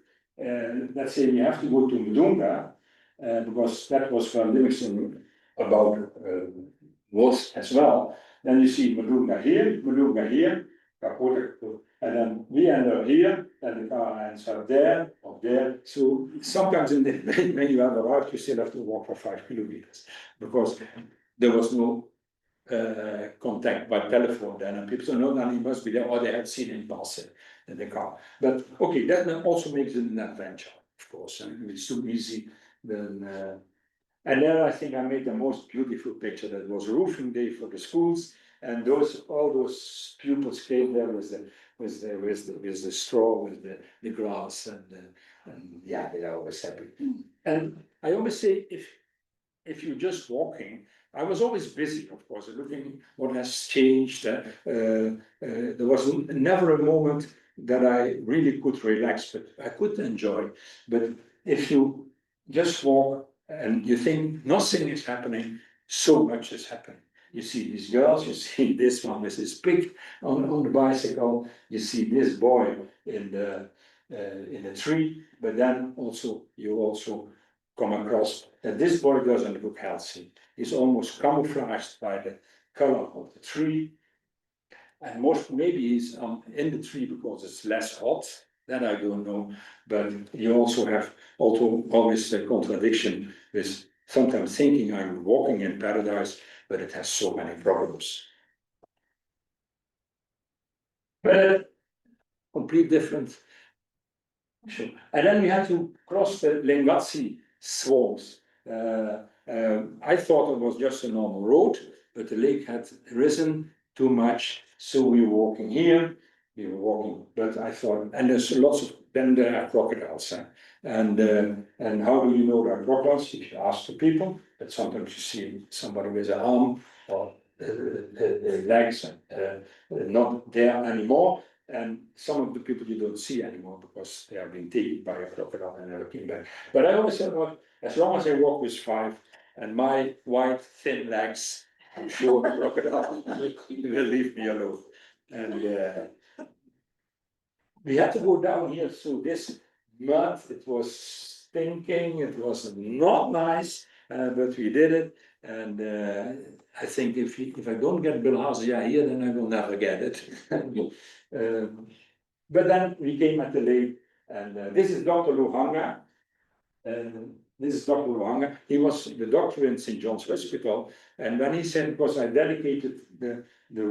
let's say you have to go to Mdunga, because that was where Livingstone was as well. Then you see Mdunga here, Kapota, and then we end up here, and the car ends up there, or there. So sometimes when you have arrived, you still have to walk for 5 kilometers, because there was no contact by telephone then, and people said, no, then he must be there, or they had seen him passing in the car. But okay, that also makes it an adventure, of course, and it's too easy. Then, and then I think I made the most beautiful picture. That was roofing day for the schools, and all those pupils came there with the straw, with the grass, and yeah, they are always happy. And I always say, if you're just walking, I was always busy, of course, looking what has changed. There was never a moment that I really could relax, but I could enjoy. But if you just walk and you think nothing is happening, so much is happening. You see these girls, you see this one with his pig on the bicycle, you see this boy in the tree, but then you also come across that this boy doesn't look healthy. He's almost camouflaged by the color of the tree. And maybe he's in the tree because it's less hot. That I don't know. But you also have always the contradiction with sometimes thinking I'm walking in paradise, but it has so many problems. But complete different. And then we had to cross the Lengatsi swamps. I thought it was just a normal road, but the lake had risen too much. So we were walking here, but I thought, and there's lots of, then there are crocodiles. And how do you know there are crocodiles? If you ask the people, but sometimes you see somebody with an arm or legs not there anymore. And some of the people you don't see anymore because they are being taken by a crocodile and they're looking back. But I always said, well, as long as I walk with 5 and my white thin legs, I'm sure the crocodile will leave me alone. And we had to go down here through this mud. It was stinking. It was not nice, but we did it. And I think if I don't get bilharzia here, then I will never get it. But then we came at the lake, and this is Dr. Luhanga. This is Dr. Luhanga. He was the doctor in St. John's Hospital, and when he said, because I dedicated the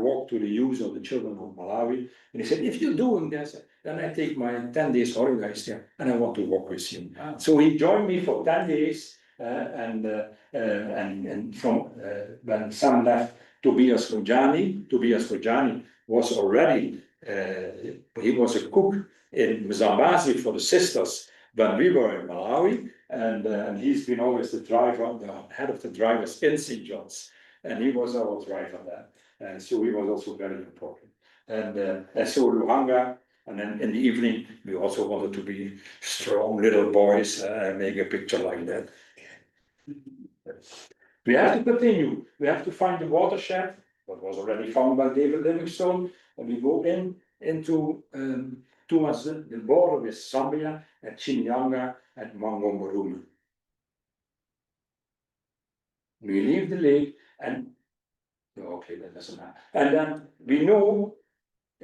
walk to the youth of the children of Malawi, and he said, if you're doing this, then I take my 10 days holidays there, and I want to walk with you. Wow. So he joined me for 10 days, and from when Sam left, Tobias Rojani was already, he was a cook in Mzambazi for the sisters when we were in Malawi, and he's been always the driver, the head of the drivers in St. John's, and he was our driver there, and so he was also very important. And so Luhanga, and then in the evening we also wanted to be strong little boys, make a picture like that. We have to continue. We have to find the watershed, what was already found by David Livingstone, and we go into towards the border with Zambia and Chinyanga and Mangomborume. We leave the lake and okay, that doesn't matter. And then we know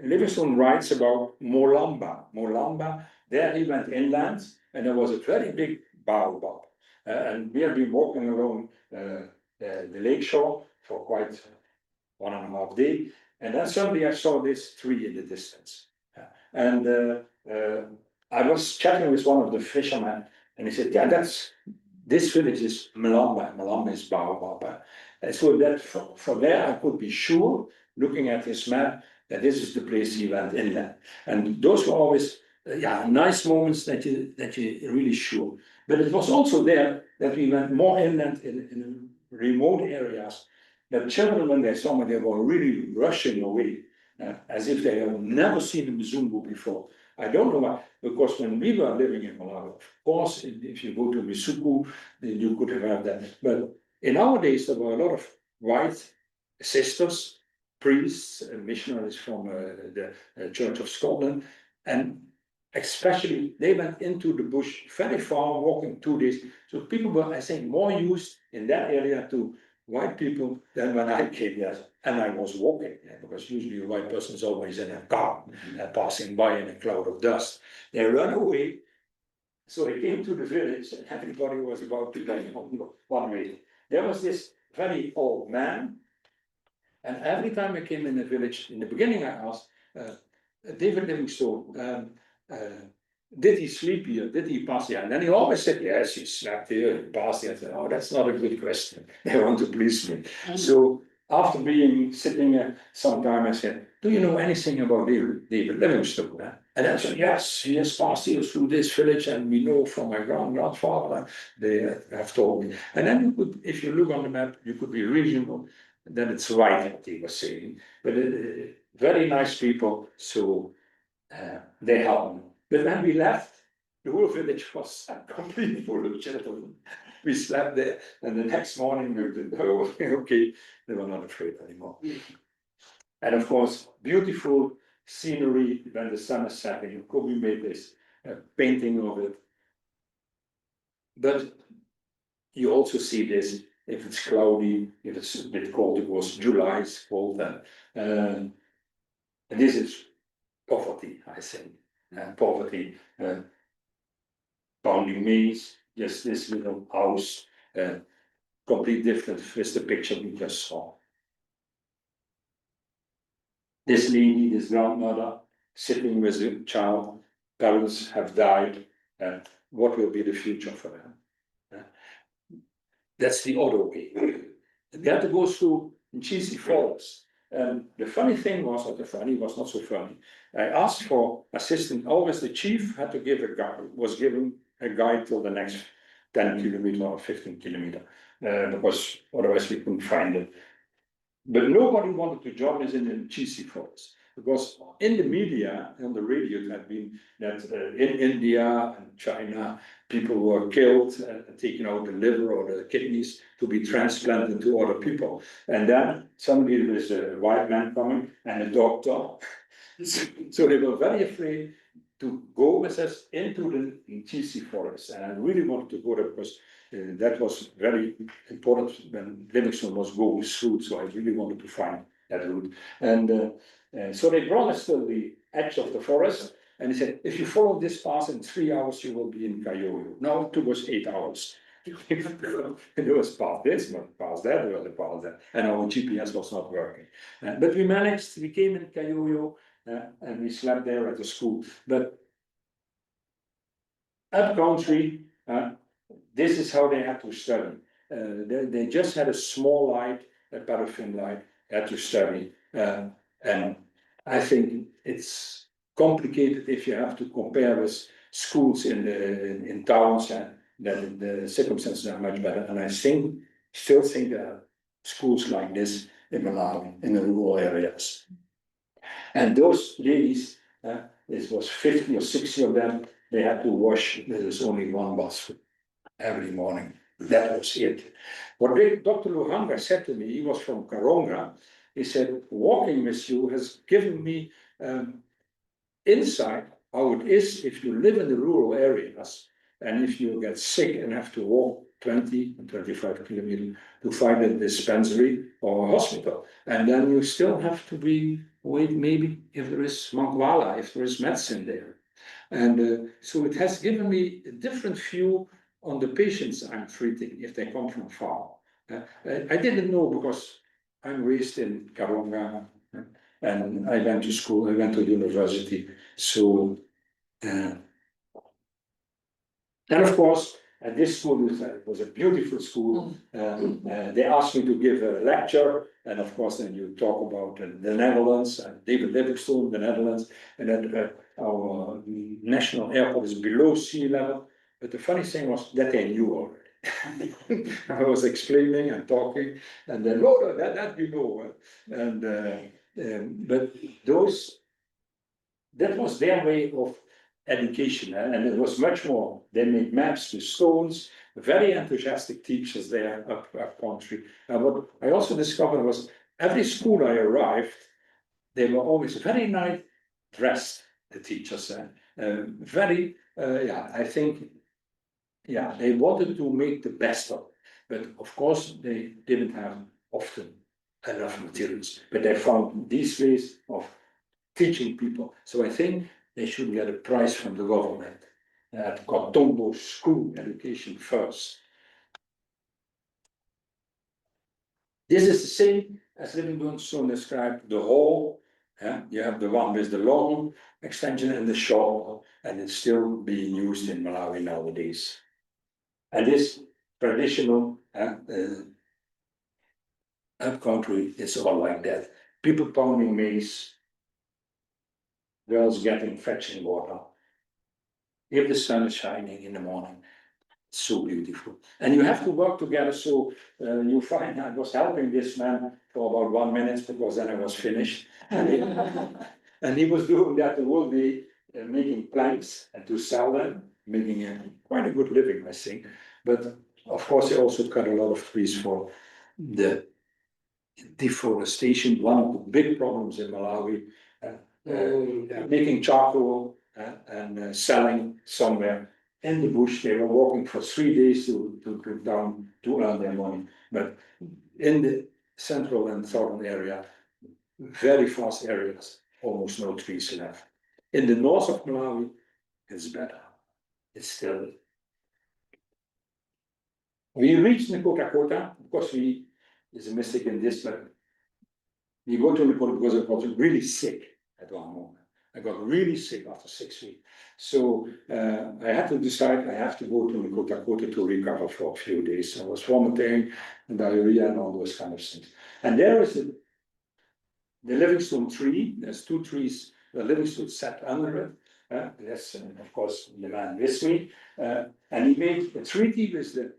Livingstone writes about Molamba. Molamba, there he went inland, and there was a very big baobab. And we have been walking along the lake shore for quite 1.5 days. And then suddenly I saw this tree in the distance. And I was chatting with one of the fishermen, and he said, yeah, this village is Malamba. Malamba is baobab. And so that from there I could be sure, looking at his map, that this is the place he went inland. And those were always nice moments that you really sure. But it was also there that we went more inland in remote areas, that children, when they saw me, they were really rushing away, as if they had never seen a Mzuzu before. I don't know why, because when we were living in Malawi, of course, if you go to Misuku, then you could have that. But in our days, there were a lot of white sisters, priests, and missionaries from the Church of Scotland, and especially they went into the bush very far, walking 2 days. So people were, I think, more used in that area to white people than when I came here, and I was walking, because usually a white person is always in a car, passing by in a cloud of dust. They ran away, so they came to the village, and everybody was about to go one way. There was this very old man, and every time I came in the village, in the beginning I asked, David Livingstone, did he sleep here? Did he pass here? And then he always said, yes, he slept here, he passed here. I said, oh, that's not a good question. They want to please me. So after sitting some time, I said, do you know anything about David Livingstone? And I said, yes, he has passed here through this village, and we know from my grandfather, they have told me. And then you could, if you look on the map, you could be reasonable, then it's right what he was saying. But very nice people, so they helped me. But when we left, the whole village was completely full of children. We slept there, and the next morning we did, oh, okay, they were not afraid anymore. And of course, beautiful scenery when the sun is setting. Kobe made this painting of it. But you also see this if it's cloudy, if it's a bit cold. It was July, it's cold then. And this is poverty, I think. Poverty, pounding maize, just this little house, completely different with the picture we just saw. This lady, this grandmother, sitting with a child, parents have died, what will be the future for them? That's the other way. We have to go through Mzuzu forest. And the funny thing was, or the funny was not so funny, I asked for assistance, always the chief had to give a guide, was given a guide till the next 10 kilometer or 15 kilometer, because otherwise we couldn't find it. But nobody wanted to join us in the Mzuzu forest, because in the media, on the radio, it had been that in India and China, people were killed and taken out the liver or the kidneys to be transplanted to other people. And then suddenly there was a white man coming and a doctor. So they were very afraid to go with us into the Mzuzu forest. And I really wanted to go there because that was very important when Livingstone was going through. So I really wanted to find that route. And so they brought us to the edge of the forest. And he said, if you follow this path in 3 hours, you will be in Kayoyo. Now it took us 8 hours. It was past this, but past that, it was past that. And our GPS was not working. But we managed, we came in Kayoyo and we slept there at the school. But up country, this is how they had to study. They just had a small light, a paraffin light, had to study. And I think it's complicated if you have to compare with schools in towns, and that the circumstances are much better. And I still think there are schools like this in Malawi, in the rural areas. And those ladies, it was 50 or 60 of them, they had to wash, there was only one bus every morning. That was it. What Dr. Luhanga said to me, he was from Karonga, he said, walking with you has given me insight how it is if you live in the rural areas and if you get sick and have to walk 20 and 25 kilometers to find a dispensary or a hospital. And then you still have to wait maybe if there is Mankwala, if there is medicine there. And so it has given me a different view on the patients I'm treating if they come from far. I didn't know because I'm raised in Karonga and I went to school, I went to university. So, and of course, at this school was a beautiful school. They asked me to give a lecture, and of course, then you talk about the Netherlands, David Livingstone, the Netherlands, and that our national airport is below sea level. But the funny thing was that they knew already. I was explaining and talking, and then, no, that you know. But that was their way of education, and it was much more. They made maps with stones, very enthusiastic teachers there up country. And what I also discovered was every school I arrived, they were always very nice dressed, the teachers. I think, they wanted to make the best of it. But of course, they didn't have often enough materials, but they found these ways of teaching people. So I think they should get a prize from the government. Kotombo school education first. This is the same as Livingstone described the hall. You have the one with the long extension and the short, and it's still being used in Malawi nowadays. And this traditional up country is all like that. People pounding maize, girls fetching water. If the sun is shining in the morning, it's so beautiful. And you have to work together. So you find I was helping this man for about 1 minute because then I was finished. And he was doing that the whole day, making planks and to sell them, making quite a good living, I think. But of course, he also cut a lot of trees for the deforestation. One of the big problems in Malawi. Making charcoal and selling somewhere in the bush. They were walking for 3 days to earn their money. But in the central and southern area, very fast areas, almost no trees left. In the north of Malawi, it's better. It's still. We reached Nkota. Of course, there's a mistake in this, but we go to Nkota because I was really sick at one moment. I got really sick after 6 weeks. So I had to decide I have to go to Nakota to recover for a few days. I was vomiting and diarrhea and all those kind of things. And there is the Livingstone tree. There's 2 trees. The Livingstone sat under it. That's of course the man with me. And he made a treaty with the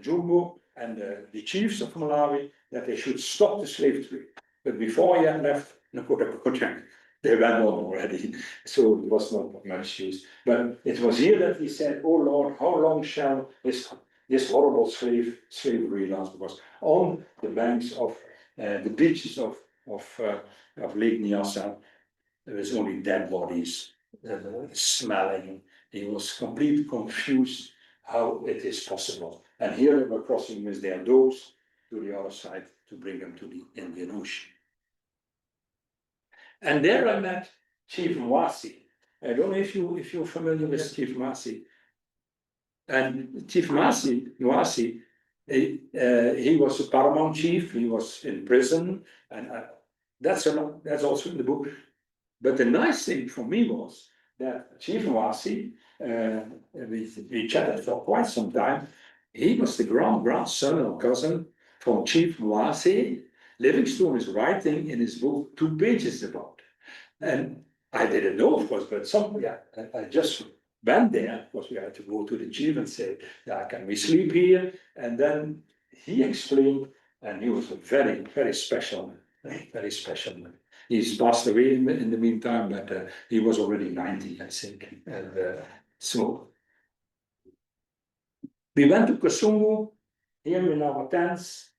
Jumbo and the chiefs of Malawi that they should stop the slave trade. But before he had left Nakota, they went on already, so it was not much use. But it was here that he said, "Oh Lord, how long shall this horrible slavery last?" Because on the banks of the beaches of Lake Nyasa, there was only dead bodies, smelling. He was completely confused how it is possible. And here they were crossing with their doors to the other side to bring them to the Indian Ocean. And there I met Chief Mwasi. I don't know if you're familiar with Chief Mwasi. And Chief Mwasi, he was a paramount chief. He was in prison, and that's also in the book. But the nice thing for me was that Chief Mwasi, we chatted for quite some time. He was the grandson or cousin from Chief Mwasi. Livingstone is writing in his book 2 pages about. And I didn't know, of course, but I just went there because we had to go to the chief and say, "Yeah, can we sleep here?" And then he explained, and he was a very, very special man. He's passed away in the meantime, but he was already 90, I think. And so we went to Kasungu, here in our tents,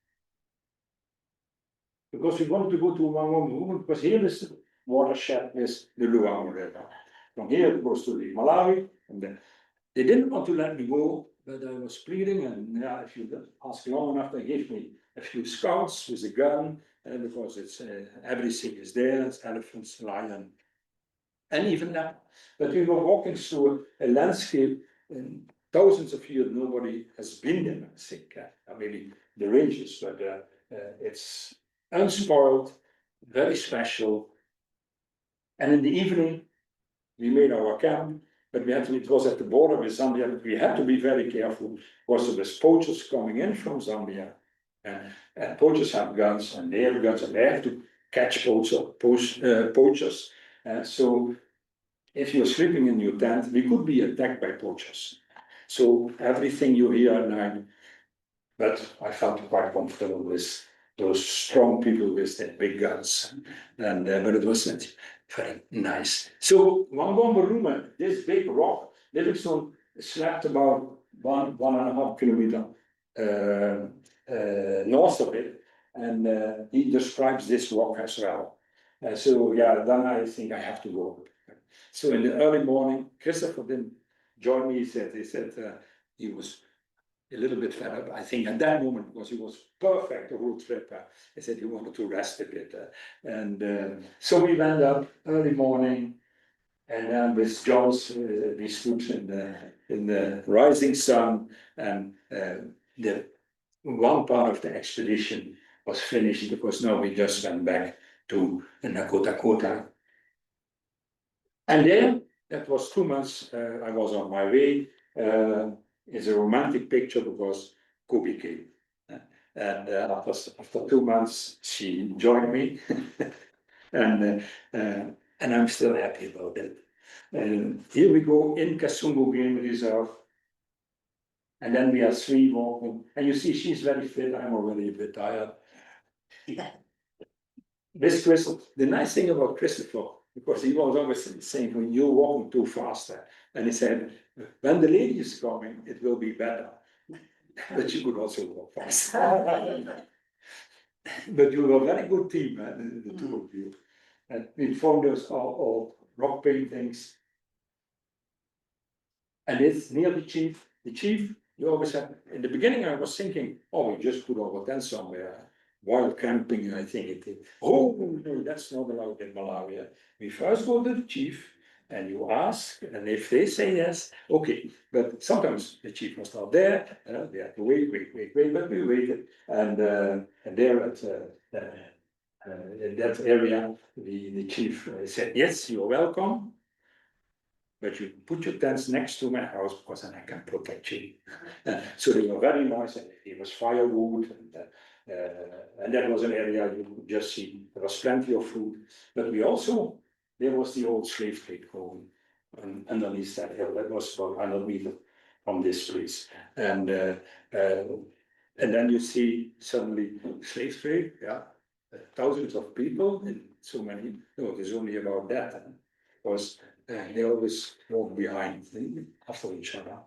because we wanted to go to Wangomu, because here is the watershed is the Luangwa River. From here it goes to the Malawi, and then they didn't want to let me go, but I was pleading, and if you ask long enough, they gave me a few scouts with a gun, because it's everything is there, it's elephants, lion, and even that. But we were walking through a landscape in thousands of years, nobody has been there, I think, maybe the ranges, but it's unspoiled, very special. And in the evening, we made our camp, but it was at the border with Zambia, but we had to be very careful, because there was poachers coming in from Zambia, and poachers have guns, and they have guns, and they have to catch poachers. So if you're sleeping in your tent, we could be attacked by poachers. So everything you hear at night, but I felt quite comfortable with those strong people with their big guns, and but it was very nice. So Wangombaruma, this big rock, Livingstone slept about 1.5 kilometers north of it, and he describes this rock as well. So yeah, then I think I have to go. So in the early morning, Christopher didn't join me. He said he was a little bit fed up, I think, at that moment, because he was perfect the whole trip. He said he wanted to rest a bit. So we went up early morning, and then with Jones, we stood in the rising sun, and the one part of the expedition was finished, because now we just went back to Nakota. And then, that was 2 months, I was on my way. It's a romantic picture because Kobe came. And after 2 months, she joined me. and I'm still happy about it. And here we go in Kasungu Game Reserve. And then we are 3 walking. And you see, she's very fit. I'm already a bit tired. This Christopher, the nice thing about Christopher, because he was always saying, when you're walking too fast, and he said, when the lady is coming, it will be better. But you could also walk fast. But you were a very good team, the 2 of you. And we formed those all rock paintings. And it's near the chief. The chief, you always have, in the beginning I was thinking, oh, we just put our tent somewhere. Wild camping, I think it is. Oh, no, that's not allowed in Malawi. We first go to the chief, and you ask, and if they say yes, okay. But sometimes the chief was not there, they had to wait, but we waited. And there at in that area, the chief said, yes, you're welcome. But you put your tents next to my house because then I can protect you. So they were very nice, and it was firewood, and that was an area you could just see. There was plenty of food, but there was the old slave trade going underneath that hill. That was about 100 meters from this place, and then you see suddenly slave trade, yeah, thousands of people and so many. No, it is only about that, because they always walk behind after each other.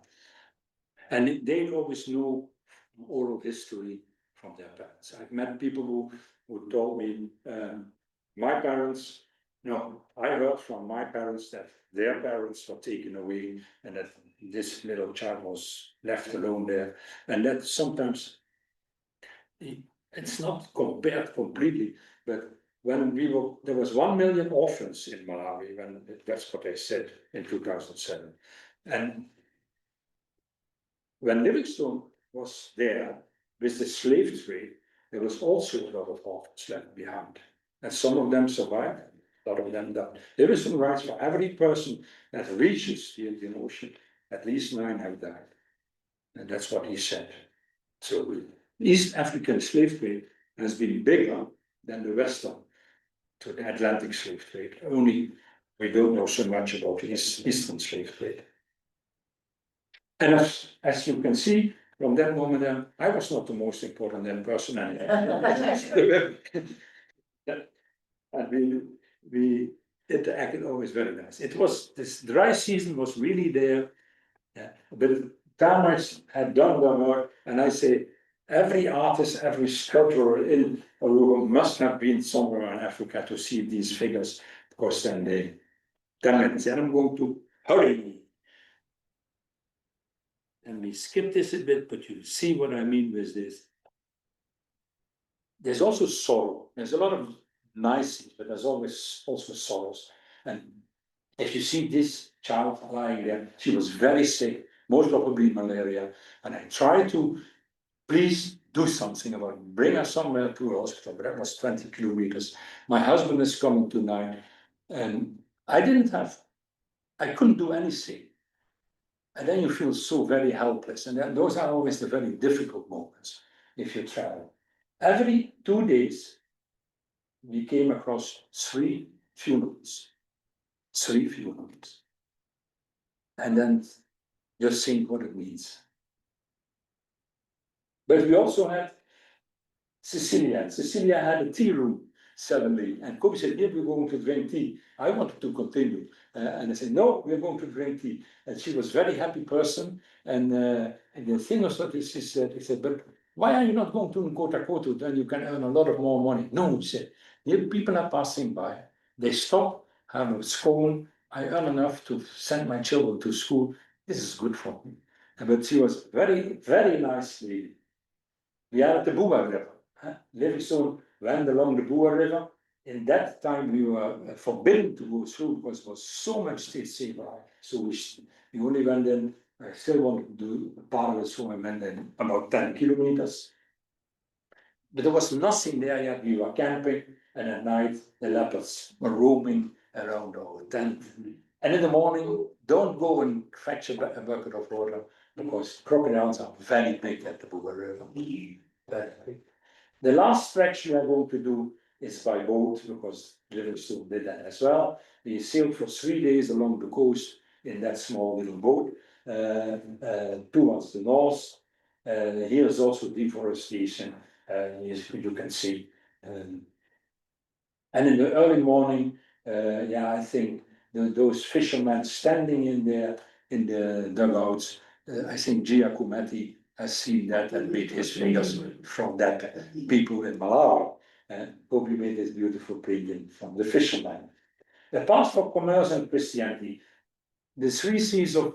And they always know oral history from their parents. I've met people who told me, my parents, no, I heard from my parents that their parents were taken away and that this little child was left alone there. And that sometimes, it's not compared completely, but when there was 1 million orphans in Malawi, that's what they said in 2007. And when Livingstone was there with the slave trade, there was also a lot of orphans left behind. And some of them survived, a lot of them died. Livingstone writes, for every person that reaches the Indian Ocean, at least 9 have died. And that's what he said. So East African slave trade has been bigger than the Western to the Atlantic slave trade. Only we don't know so much about the Eastern slave trade. And as you can see, from that moment on, I was not the most important person anymore. And we interacted always very nice. This dry season was really there. Yeah. But farmers had done their work, and I say every artist, every sculptor in Aruba must have been somewhere in Africa to see these figures, because then they said, I'm going to hurry. And we skip this a bit, but you see what I mean with this. There's also sorrow. There's a lot of nice things, but there's always also sorrows. And if you see this child lying there, she was very sick, most probably malaria. And I tried to please do something about it, bring her somewhere to a hospital, but that was 20 kilometers. My husband is coming tonight, and I couldn't do anything. And then you feel so very helpless. And those are always the very difficult moments if you travel. Every 2 days, we came across 3 funerals. 3 funerals. And then just think what it means. But we also had Cecilia. Cecilia had a tea room suddenly. And Kobe said, here we're going to drink tea. I wanted to continue. And I said, no, we're going to drink tea. And she was a very happy person. And the thing was that she said, but why are you not going to Nkota Koto? Then you can earn a lot of more money. No, she said, here people are passing by. They stop, have a scone. I earn enough to send my children to school. This is good for me. But she was very, very nice lady. We are at the Bua River. Livingstone went along the Bua River. In that time, we were forbidden to go through because there was so much state saber. So we only went in. I still wanted to do part of it, so I went in about 10 kilometers. But there was nothing there yet. We were camping, and at night, the leopards were roaming around our tent. And in the morning, don't go and fetch a bucket of water, because crocodiles are very big at the Bua River. Very big. The last stretch we are going to do is by boat, because Livingstone did that as well. We sailed for 3 days along the coast in that small little boat, towards the north. Here is also deforestation, you can see. And in the early morning, I think those fishermen standing in there in the dugouts, I think Giacometti has seen that and made his figures from that. People in Malawi, Kobe made this beautiful painting from the fishermen. Apart from commerce and Christianity, the 3 C's of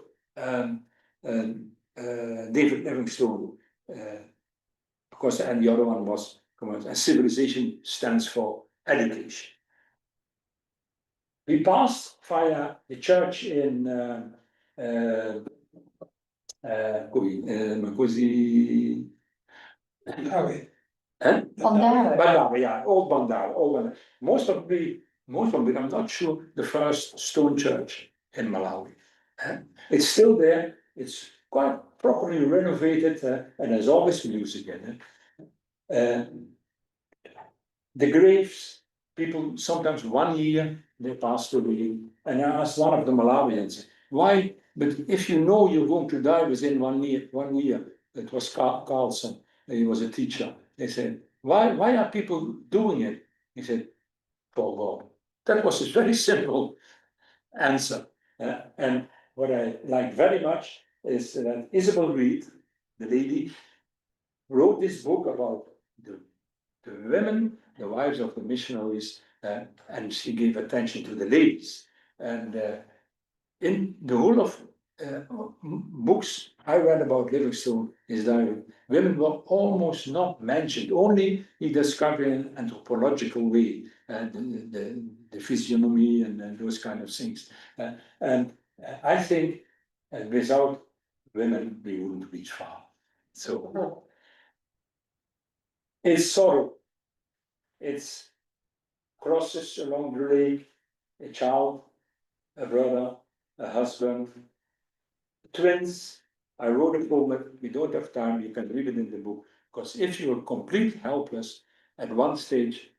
David Livingstone, and the other one was commerce, and civilization stands for education. We passed via the church in Vadalia, yeah, old Vadalia. Most of it, I'm not sure, the first stone church in Malawi. It's still there, it's quite properly renovated, and there's always music in it. The graves, people sometimes 1 year they passed away, and I asked one of the Malawians, why? But if you know you're going to die within 1 year, it was Carlson, he was a teacher. They said, why are people doing it? He said, for God. That was a very simple answer. And what I like very much is that Isabel Reed, the lady, wrote this book about the women, the wives of the missionaries, and she gave attention to the ladies. And in the whole of books I read about Livingstone is that women were almost not mentioned. Only he discovered in an anthropological way the physiognomy and those kind of things. And I think without women we wouldn't reach far. So it's sorrow. It's crosses along the lake, a child, a brother, a husband, twins. I wrote a poem, but we don't have time, you can read it in the book. Because if you're completely helpless at one stage,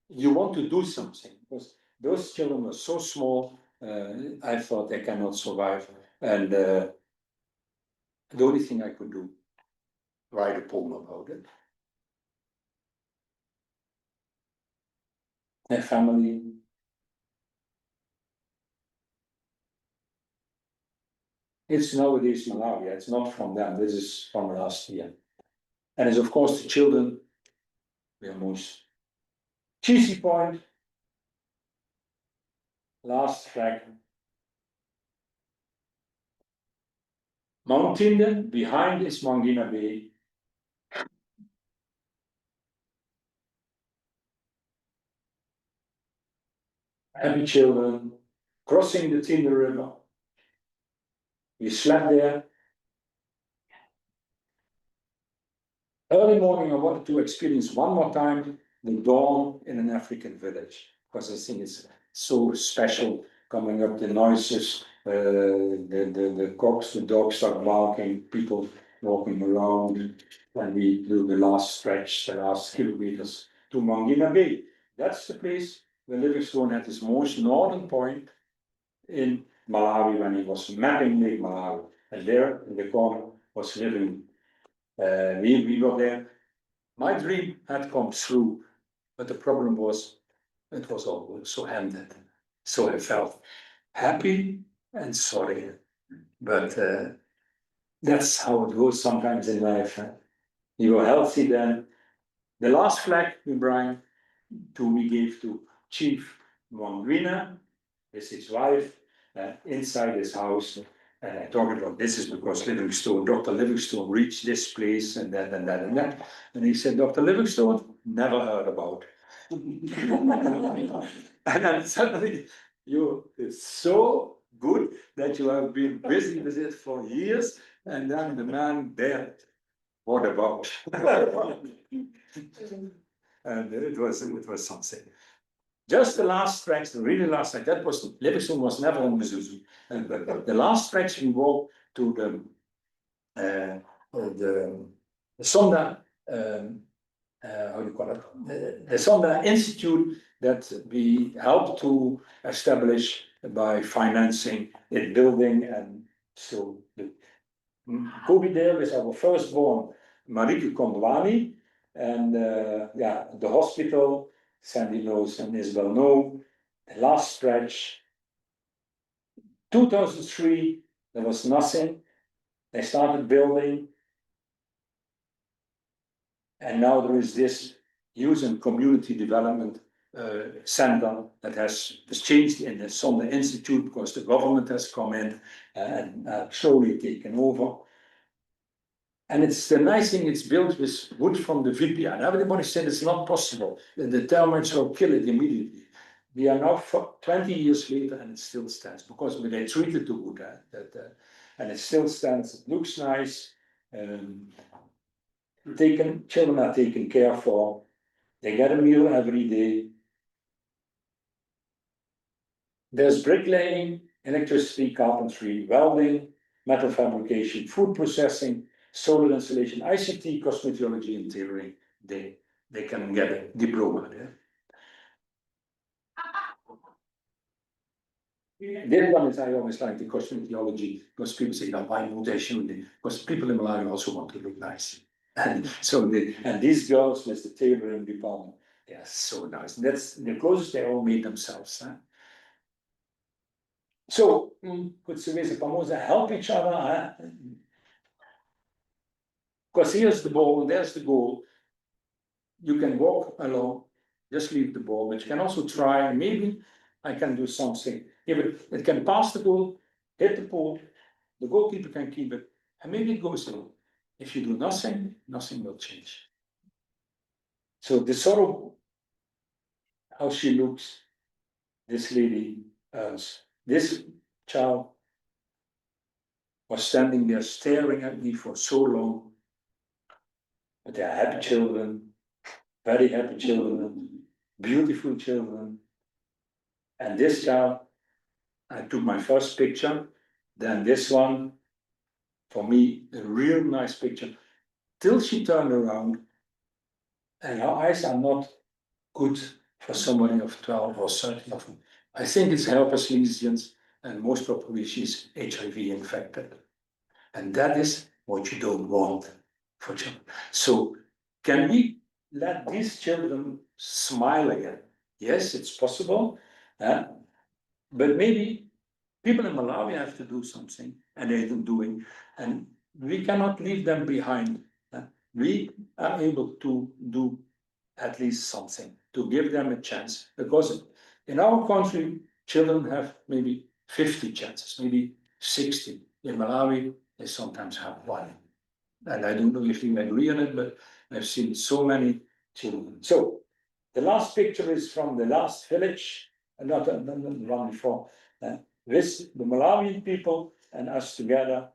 you want to do something. Because those children were so small, I thought they cannot survive. And the only thing I could do, write a poem about it. Their family. It's nowadays Malawi, it's not from them, this is from last year. And it's of course the children, the most cheesy point. Last flag. Mountain, behind is Mangina Bay. Happy children, crossing the Tinder River. We slept there. Early morning, I wanted to experience one more time the dawn in an African village, because I think it's so special coming up the noises, the cocks, the dogs start barking, people walking around, and we do the last stretch, the last kilometers to Mangina Bay. That's the place where Livingstone had his most northern point in Malawi when he was mapping Lake Malawi. And there in the corner was living. We were there. My dream had come through, but the problem was it was all so ended. So I felt happy and sorry. But that's how it goes sometimes in life. You were healthy then. The last flag we gave to Chief Mwangwina, his wife, inside his house. And I talked about this is because Livingstone, Dr. Livingstone reached this place and that and that and that. And he said, Dr. Livingstone, never heard about. And then suddenly it's so good that you have been busy with it for years. And then the man there, what about? And it was something. Just the last tracks, the really last track, that was Livingstone was never on Mzuzu. And the last tracks we walked to the Sonda, how do you call it? The Sonda Institute that we helped to establish by financing its building. And so Kobe there is our firstborn, Marike Kondwani, and the hospital, Sandy knows and Isabel know, the last stretch. 2003, there was nothing. They started building. And now there is this youth and community development center that has changed in the Sonda Institute because the government has come in and slowly taken over. And it's the nice thing, it's built with wood from the Vipia. And everybody said it's not possible. The termites will kill it immediately. We are now 20 years later and it still stands because they treated the wood. And it still stands, it looks nice. children are taken care for, they get a meal every day. There's bricklaying, electricity, carpentry, welding, metal fabrication, food processing, solar installation, ICT, cosmetology, and tailoring. They can get a diploma there. This one is, I always like the cosmetology, because people say, now why would they should? Because people in Malawi also want to look nice. And so and these girls with the tailoring department, they are so nice. That's the closest they all made themselves. Huh? So, could Suwesa Pamoza help each other? Because here's the ball, there's the goal. You can walk along, just leave the ball, but you can also try, maybe I can do something. If it can pass the goal, hit the ball, the goalkeeper can keep it, and maybe it goes in. If you do nothing, nothing will change. So the sort of how she looks, this lady, this child was standing there staring at me for so long. But they are happy children, very happy children, beautiful children. And this child, I took my first picture, then this one, for me, a real nice picture, till she turned around, and her eyes are not good for somebody of 12 or 13. I think it's herpes lesions, and most probably she's HIV infected. And that is what you don't want for children. So can we let these children smile again? Yes, it's possible, but maybe people in Malawi have to do something, and they're doing, and we cannot leave them behind. We are able to do at least something, to give them a chance, because in our country, children have maybe 50 chances, maybe 60. In Malawi, they sometimes have one. And I don't know if you agree on it, but I've seen so many children. So the last picture is from the last village, not the one before, with the Malawian people and us together.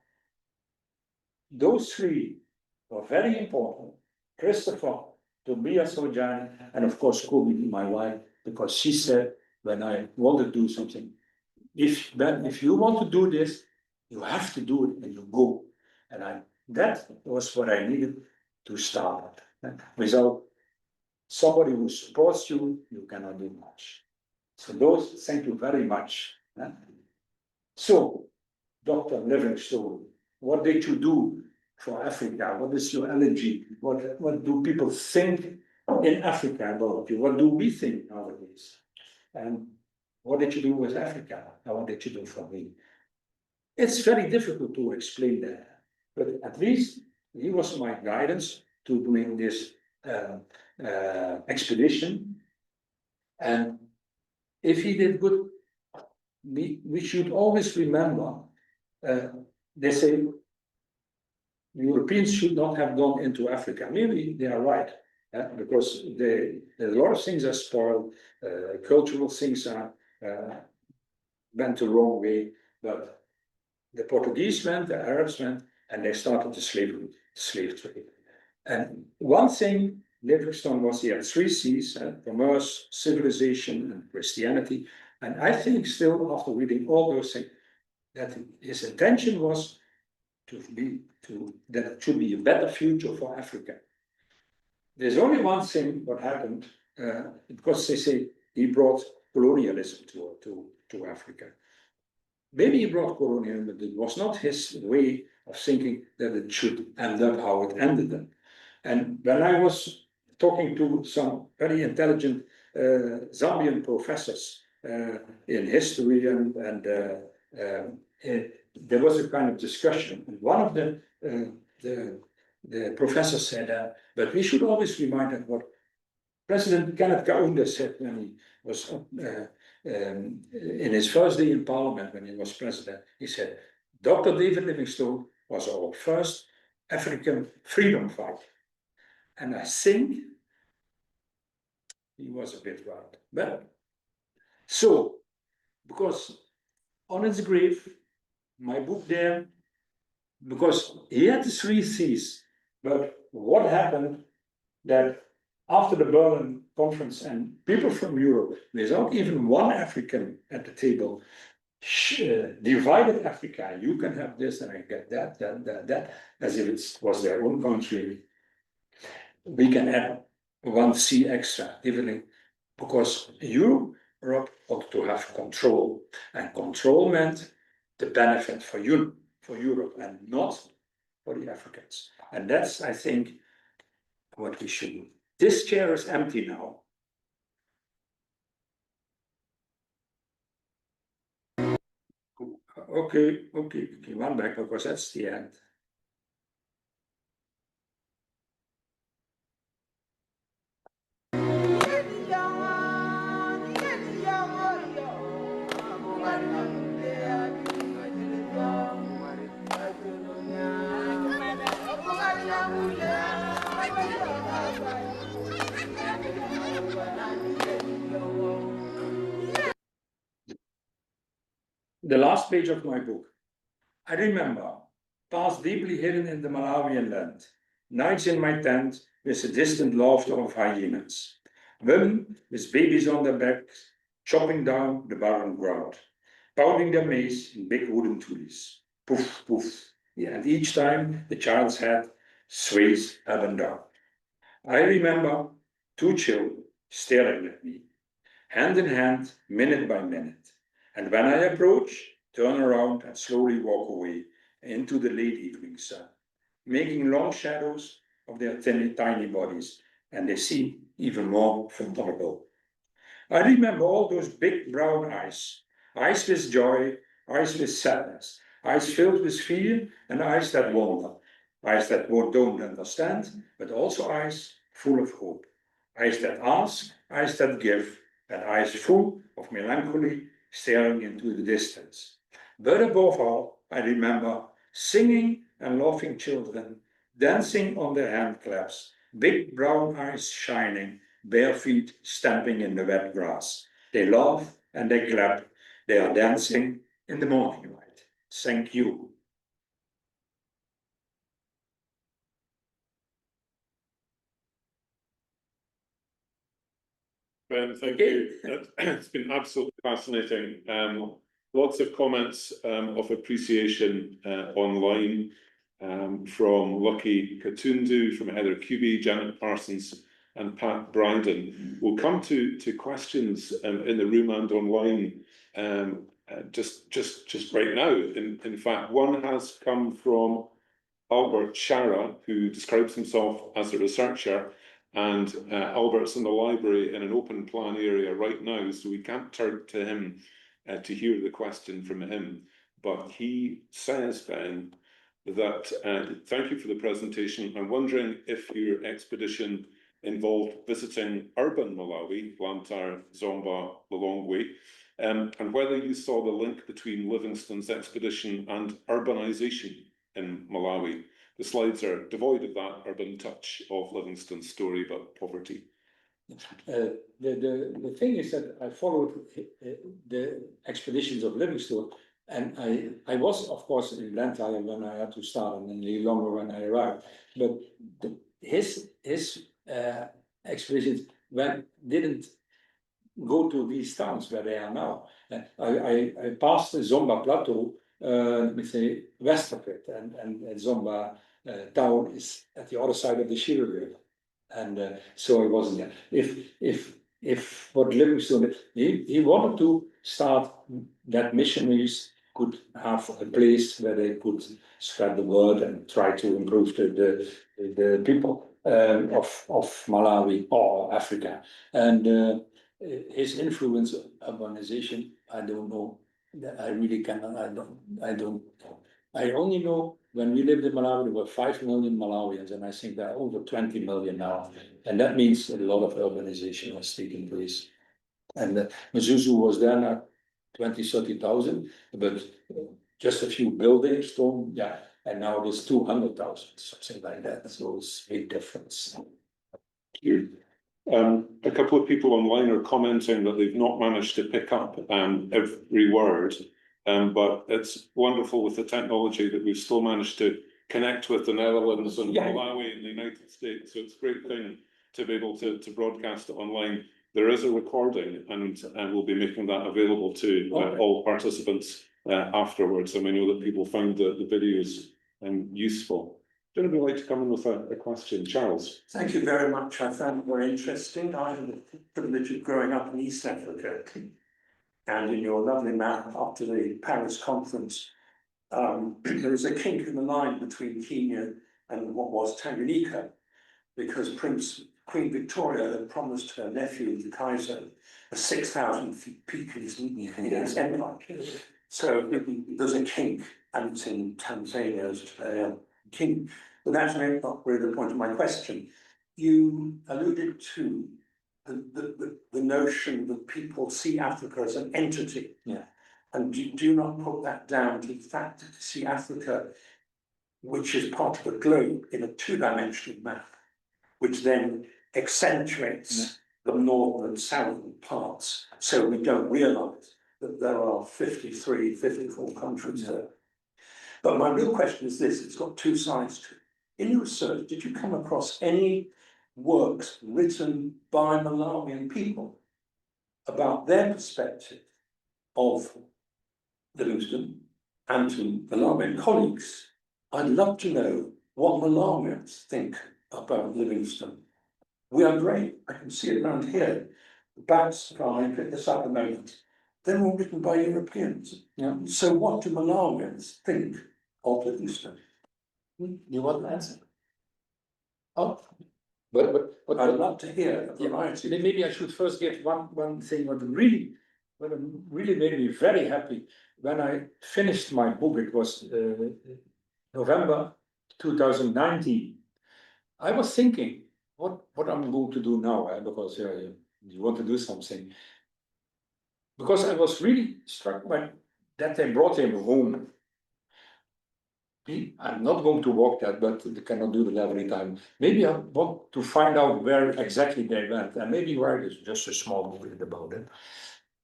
Those three were very important. Christopher, Tobias Ojani, and of course Kobe, my wife, because she said, when I want to do something, if you want to do this, you have to do it and you go. And that was what I needed to start. Without somebody who supports you, you cannot do much. So those, thank you very much. So, Dr. Livingstone, what did you do for Africa? What is your energy? What do people think in Africa about you? What do we think nowadays? And what did you do with Africa? And what did you do for me? It's very difficult to explain that, but at least he was my guidance to doing this expedition. And if he did good, we should always remember, they say Europeans should not have gone into Africa. Maybe they are right, because a lot of things are spoiled, cultural things are went the wrong way, but the Portuguese went, the Arabs went, and they started the slave trade. And one thing, Livingstone was here, 3 C's, commerce, civilization, and Christianity. And I think still, after reading all those things, that his intention was that it should be a better future for Africa. There's only one thing what happened, because they say he brought colonialism to Africa. Maybe he brought colonialism, but it was not his way of thinking that it should end up how it ended up. And when I was talking to some very intelligent Zambian professors in history, and there was a kind of discussion. And one of the professors said, but we should always remind them what President Kenneth Kaunda said when he was in his first day in Parliament, when he was president. He said, Dr. David Livingstone was our first African freedom fighter. And I think he was a bit right. But so, because on his grave, my book there, because he had the 3 C's, But what happened that after the Berlin conference and people from Europe, without even one African at the table, divided Africa. You can have this and I get that, as if it was their own country. We can add 1C extra, even because Europe ought to have control, and control meant the benefit for you, for Europe, and not for the Africans. And that's, I think, what we should do. This chair is empty now. Okay, one back, because that's the end. The last page of my book. I remember, past deeply hidden in the Malawian land, nights in my tent with the distant laughter of hyenas, women with babies on their backs, chopping down the barren ground, pounding their maize in big wooden toolies. Poof, poof. Yeah, and each time the child's head sways up and down. I remember 2 children staring at me, hand in hand, minute by minute. And when I approach, turn around and slowly walk away into the late evening sun, making long shadows of their tiny bodies, and they seem even more vulnerable. I remember all those big brown eyes, eyes with joy, eyes with sadness, eyes filled with fear, and eyes that wonder, eyes that don't understand, but also eyes full of hope, eyes that ask, eyes that give, and eyes full of melancholy staring into the distance. But above all, I remember singing and laughing children, dancing on their hand claps, big brown eyes shining, bare feet stamping in the wet grass. They laugh and they clap. They are dancing in the morning light. Thank you. Ben, thank you. It's been absolutely fascinating. Lots of comments of appreciation online from Lucky Katundu, from Heather Kubi, Janet Parsons, and Pat Bryden. We'll come to questions in the room and online just right now. In fact, one has come from Albert Shara, who describes himself as a researcher. And Albert's in the library in an open plan area right now, so we can't turn to him to hear the question from him. But he says, Ben, that thank you for the presentation. I'm wondering if your expedition involved visiting urban Malawi, Blantyre, Zomba, Lilongwe, and whether you saw the link between Livingstone's expedition and urbanisation in Malawi. The slides are devoid of that urban touch of Livingstone's story about poverty. The thing is that I followed the expeditions of Livingstone, and I was, of course, in Blantyre when I had to start, and in Lilongwe when I arrived. But his expeditions didn't go to these towns where they are now. I passed the Zomba Plateau, let me say, west of it, and Zomba town is at the other side of the Shire River, and so I wasn't there. If what Livingstone he wanted to start that missionaries could have a place where they could spread the word and try to improve the people of Malawi or Africa, and his influence urbanization, I don't know. I really cannot. I don't. I only know when we lived in Malawi, there were 5 million Malawians, and I think there are over 20 million now. And that means a lot of urbanization has taken place. And Mzuzu was then at 30,000, but just a few buildings, and now there's 200,000, something like that. So it's a big difference. Thank you. A couple of people online are commenting that they've not managed to pick up every word, but it's wonderful with the technology that we've still managed to connect with the Netherlands and Yeah. Malawi and the United States. So it's a great thing to be able to broadcast it online. There is a recording, and we'll be making that available to all participants afterwards. And we know that people found the videos useful. Would anybody like to come in with a question? Charles? Thank you very much. I found it very interesting. I had the privilege of growing up in East Africa. And in your lovely map after the Paris conference, there is a kink in the line between Kenya and what was Tanganyika, because Queen Victoria had promised her nephew, the Kaiser, a 6,000 feet peak in his empire. So there's a kink, and it's in Tanzania's kink. But that's not really the point of my question. You alluded to the notion that people see Africa as an entity. Yeah. And do you not put that down to the fact that you see Africa, which is part of the globe, in a two-dimensional map, which then accentuates the northern and southern parts, so we don't realise that there are 53, 54 countries there. But my real question is this, it's got two sides to it. In your research, did you come across any works written by Malawian people about their perspective of Livingstone and to Malawian colleagues? I'd love to know what Malawians think about Livingstone. We are great, I can see it around here. The bats cry, pick this up a moment. They're all written by Europeans. Yeah. So what do Malawians think of Livingstone? You want to answer? Oh, I'd love to hear a variety. Maybe I should first give one thing what really made me very happy. When I finished my book, it was November 2019. I was thinking, what I'm going to do now, because you want to do something. Because I was really struck by that they brought him home. I'm not going to walk that, but they cannot do that every time. Maybe I want to find out where exactly they went, and maybe write just a small book about it.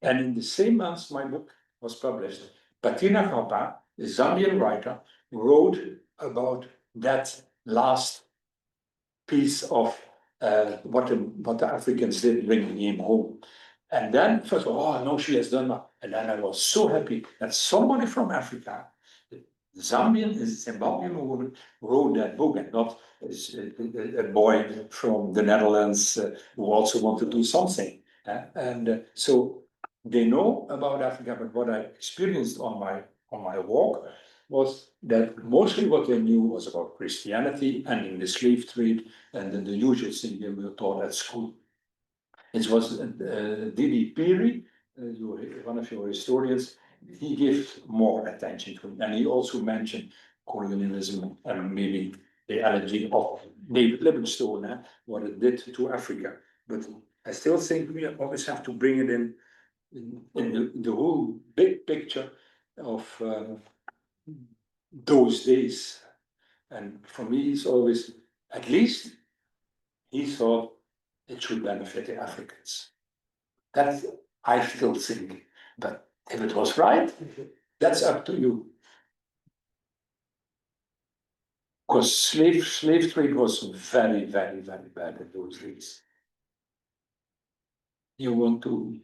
And in the same month, my book was published. Patina Kapa, a Zambian writer, wrote about that last piece of what the Africans did bringing him home. And then first, oh no, she has done that. And then I was so happy that somebody from Africa, Zambian, a Zimbabwean woman, wrote that book, and not a boy from the Netherlands who also wanted to do something. So they know about Africa, but what I experienced on my walk was that mostly what they knew was about Christianity and in the slave trade, and then the usual thing they were taught at school. It was Didi Piri, one of your historians. He gives more attention to it, and he also mentioned colonialism and maybe the allergy of David Livingstone, what it did to Africa. But I still think we always have to bring it in the whole big picture of those days. And for me, it's always, at least he thought it should benefit the Africans. That I still think, but if it was right, that's up to you. Because slave trade was very, very, very bad in those days. You want to?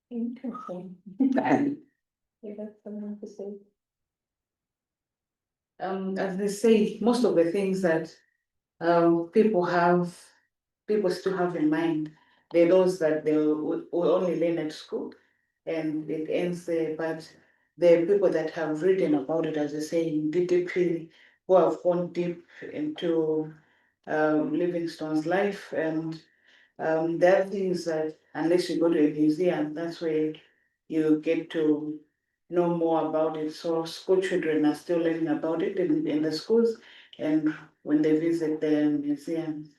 Interesting. You got something to say? As they say, most of the things that people still have in mind, they're those that they will only learn at school, and it ends there. But the people that have written about it, as they say, deeply, who have gone deep into Livingstone's life, and there are things that unless you go to a museum, that's where you get to know more about it. So school children are still learning about it in the schools and when they visit the museums.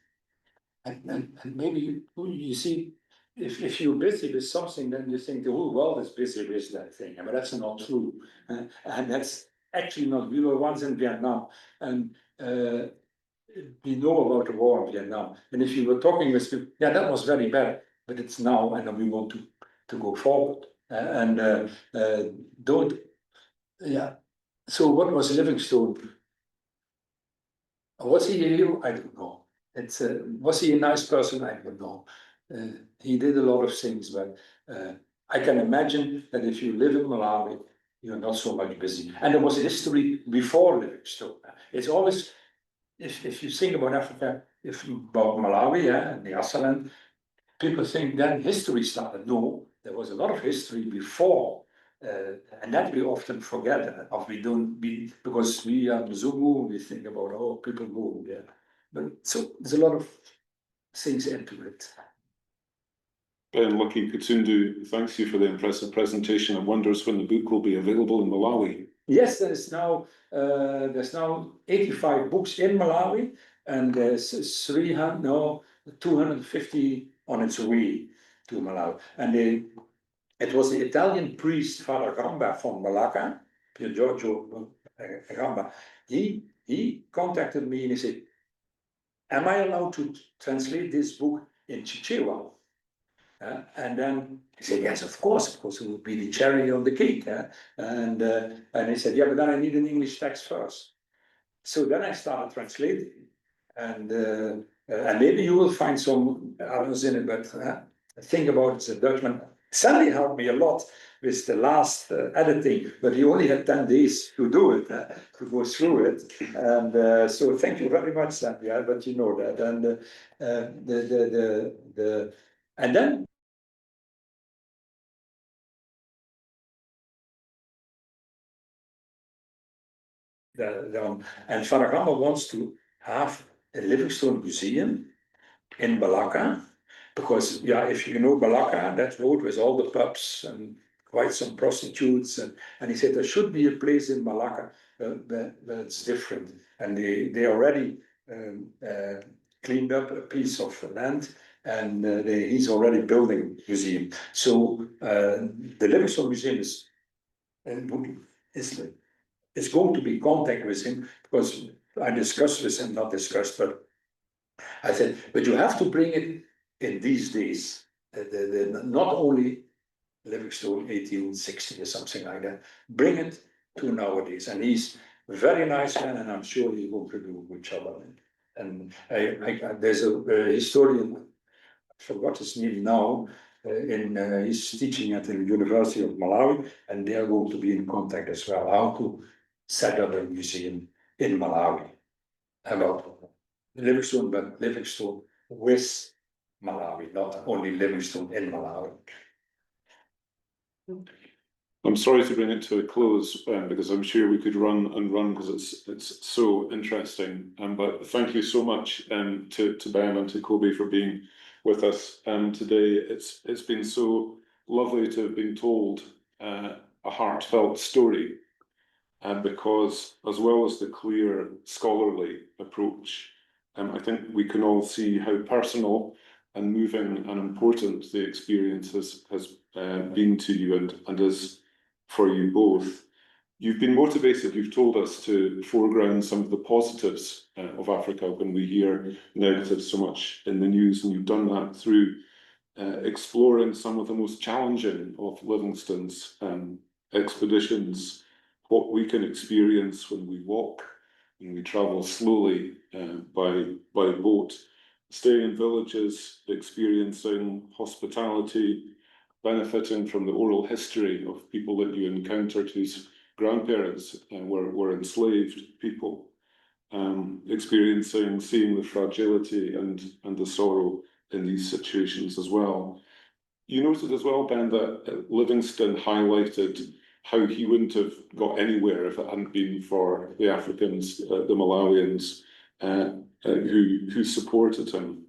And maybe you see, if you're busy with something, then you think the whole world is busy with that thing. But that's not true. And that's actually not. We were once in Vietnam, and we know about the war in Vietnam. And if you were talking with people, yeah, that was very bad, but it's now, and we want to go forward. Don't, yeah, So what was Livingstone? Was he a hero? I don't know. Was he a nice person? I don't know. He did a lot of things, but I can imagine that if you live in Malawi, you're not so much busy. And there was history before Livingstone. It's always, if you think about Africa, about Malawi, and the Assaland, people think then history started. No, there was a lot of history before, and that we often forget, or we don't be, because we are Mzuzu, we think about, oh, people go there. But so there's a lot of things into it. Ben Lucky Kutundu, thanks you for the impressive presentation and wonders when the book will be available in Malawi. Yes, there's now 85 books in Malawi, and there's 250 on its way to Malawi. And it was the Italian priest, Father Gamba from Malacca, Pier Giorgio Gamba. He contacted me and he said, "Am I allowed to translate this book in Chichewa?" And then he said, "Yes, of course, it would be the cherry on the cake." And he said, "Yeah, but then I need an English text first." So then I started translating, and maybe you will find some others in it, but think about it, the Dutchman. Sally helped me a lot with the last editing, but he only had 10 days to do it, to go through it. And so thank you very much, Sandy, but you know that. And then and Faragamba wants to have a Livingstone museum in Balaka, because if you know Balaka, that road with all the pubs and quite some prostitutes, and he said there should be a place in Balaka that's different, and they already cleaned up a piece of land, and he's already building a museum. So the Livingstone Museum is going to be in contact with him, because I discussed with him, not discussed, but I said, but you have to bring it in these days. Not only Livingstone 1860 or something like that, bring it to nowadays. And he's a very nice man, and I'm sure he's going to do a good job on it. And there's a historian, I forgot his name now, he's teaching at the University of Malawi, and they're going to be in contact as well, how to set up a museum in Malawi about Livingstone, but Livingstone with Malawi, not only Livingstone in Malawi. I'm sorry to bring it to a close, because I'm sure we could run and run, because it's so interesting. But thank you so much to Ben and to Kobe for being with us today. It's been so lovely to have been told a heartfelt story, because as well as the clear scholarly approach, I think we can all see how personal and moving and important the experience has been to you and is for you both. You've been motivated, you've told us, to foreground some of the positives of Africa when we hear negatives so much in the news, and you've done that through exploring some of the most challenging of Livingstone's expeditions, what we can experience when we walk, when we travel slowly by boat, staying in villages, experiencing hospitality, benefiting from the oral history of people that you encountered whose grandparents were enslaved people, seeing the fragility and the sorrow in these situations as well. You noted as well, Ben, that Livingstone highlighted how he wouldn't have got anywhere if it hadn't been for the Africans, the Malawians, who supported him.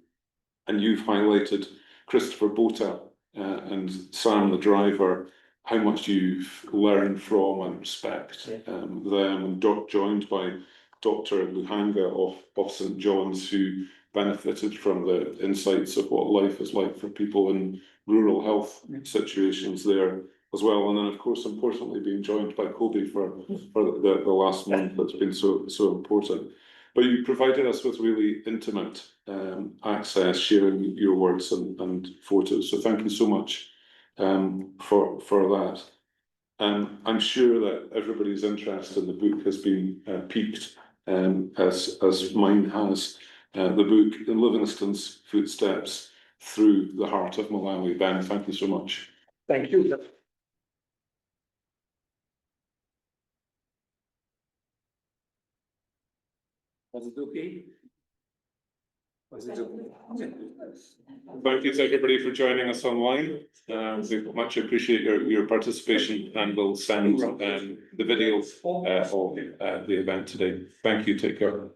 And you've highlighted Christopher Bota and Sam, the driver, how much you've learned from and respect them, and joined by Dr. Luhanga of St. John's, who benefited from the insights of what life is like for people in rural health situations there as well. And then, of course, importantly, being joined by Kobe for the last month. That's been so important. But you provided us with really intimate access, sharing your words and photos. So thank you so much for that. I'm sure that everybody's interest in the book has been piqued, as mine has. The book in Livingstone's Footsteps Through the Heart of Malawi. Ben, thank you so much. Thank you. Was it okay? Was it okay? Thank you to everybody for joining us online. We much appreciate your participation, and we'll send the video of the event today. Thank you. Take care.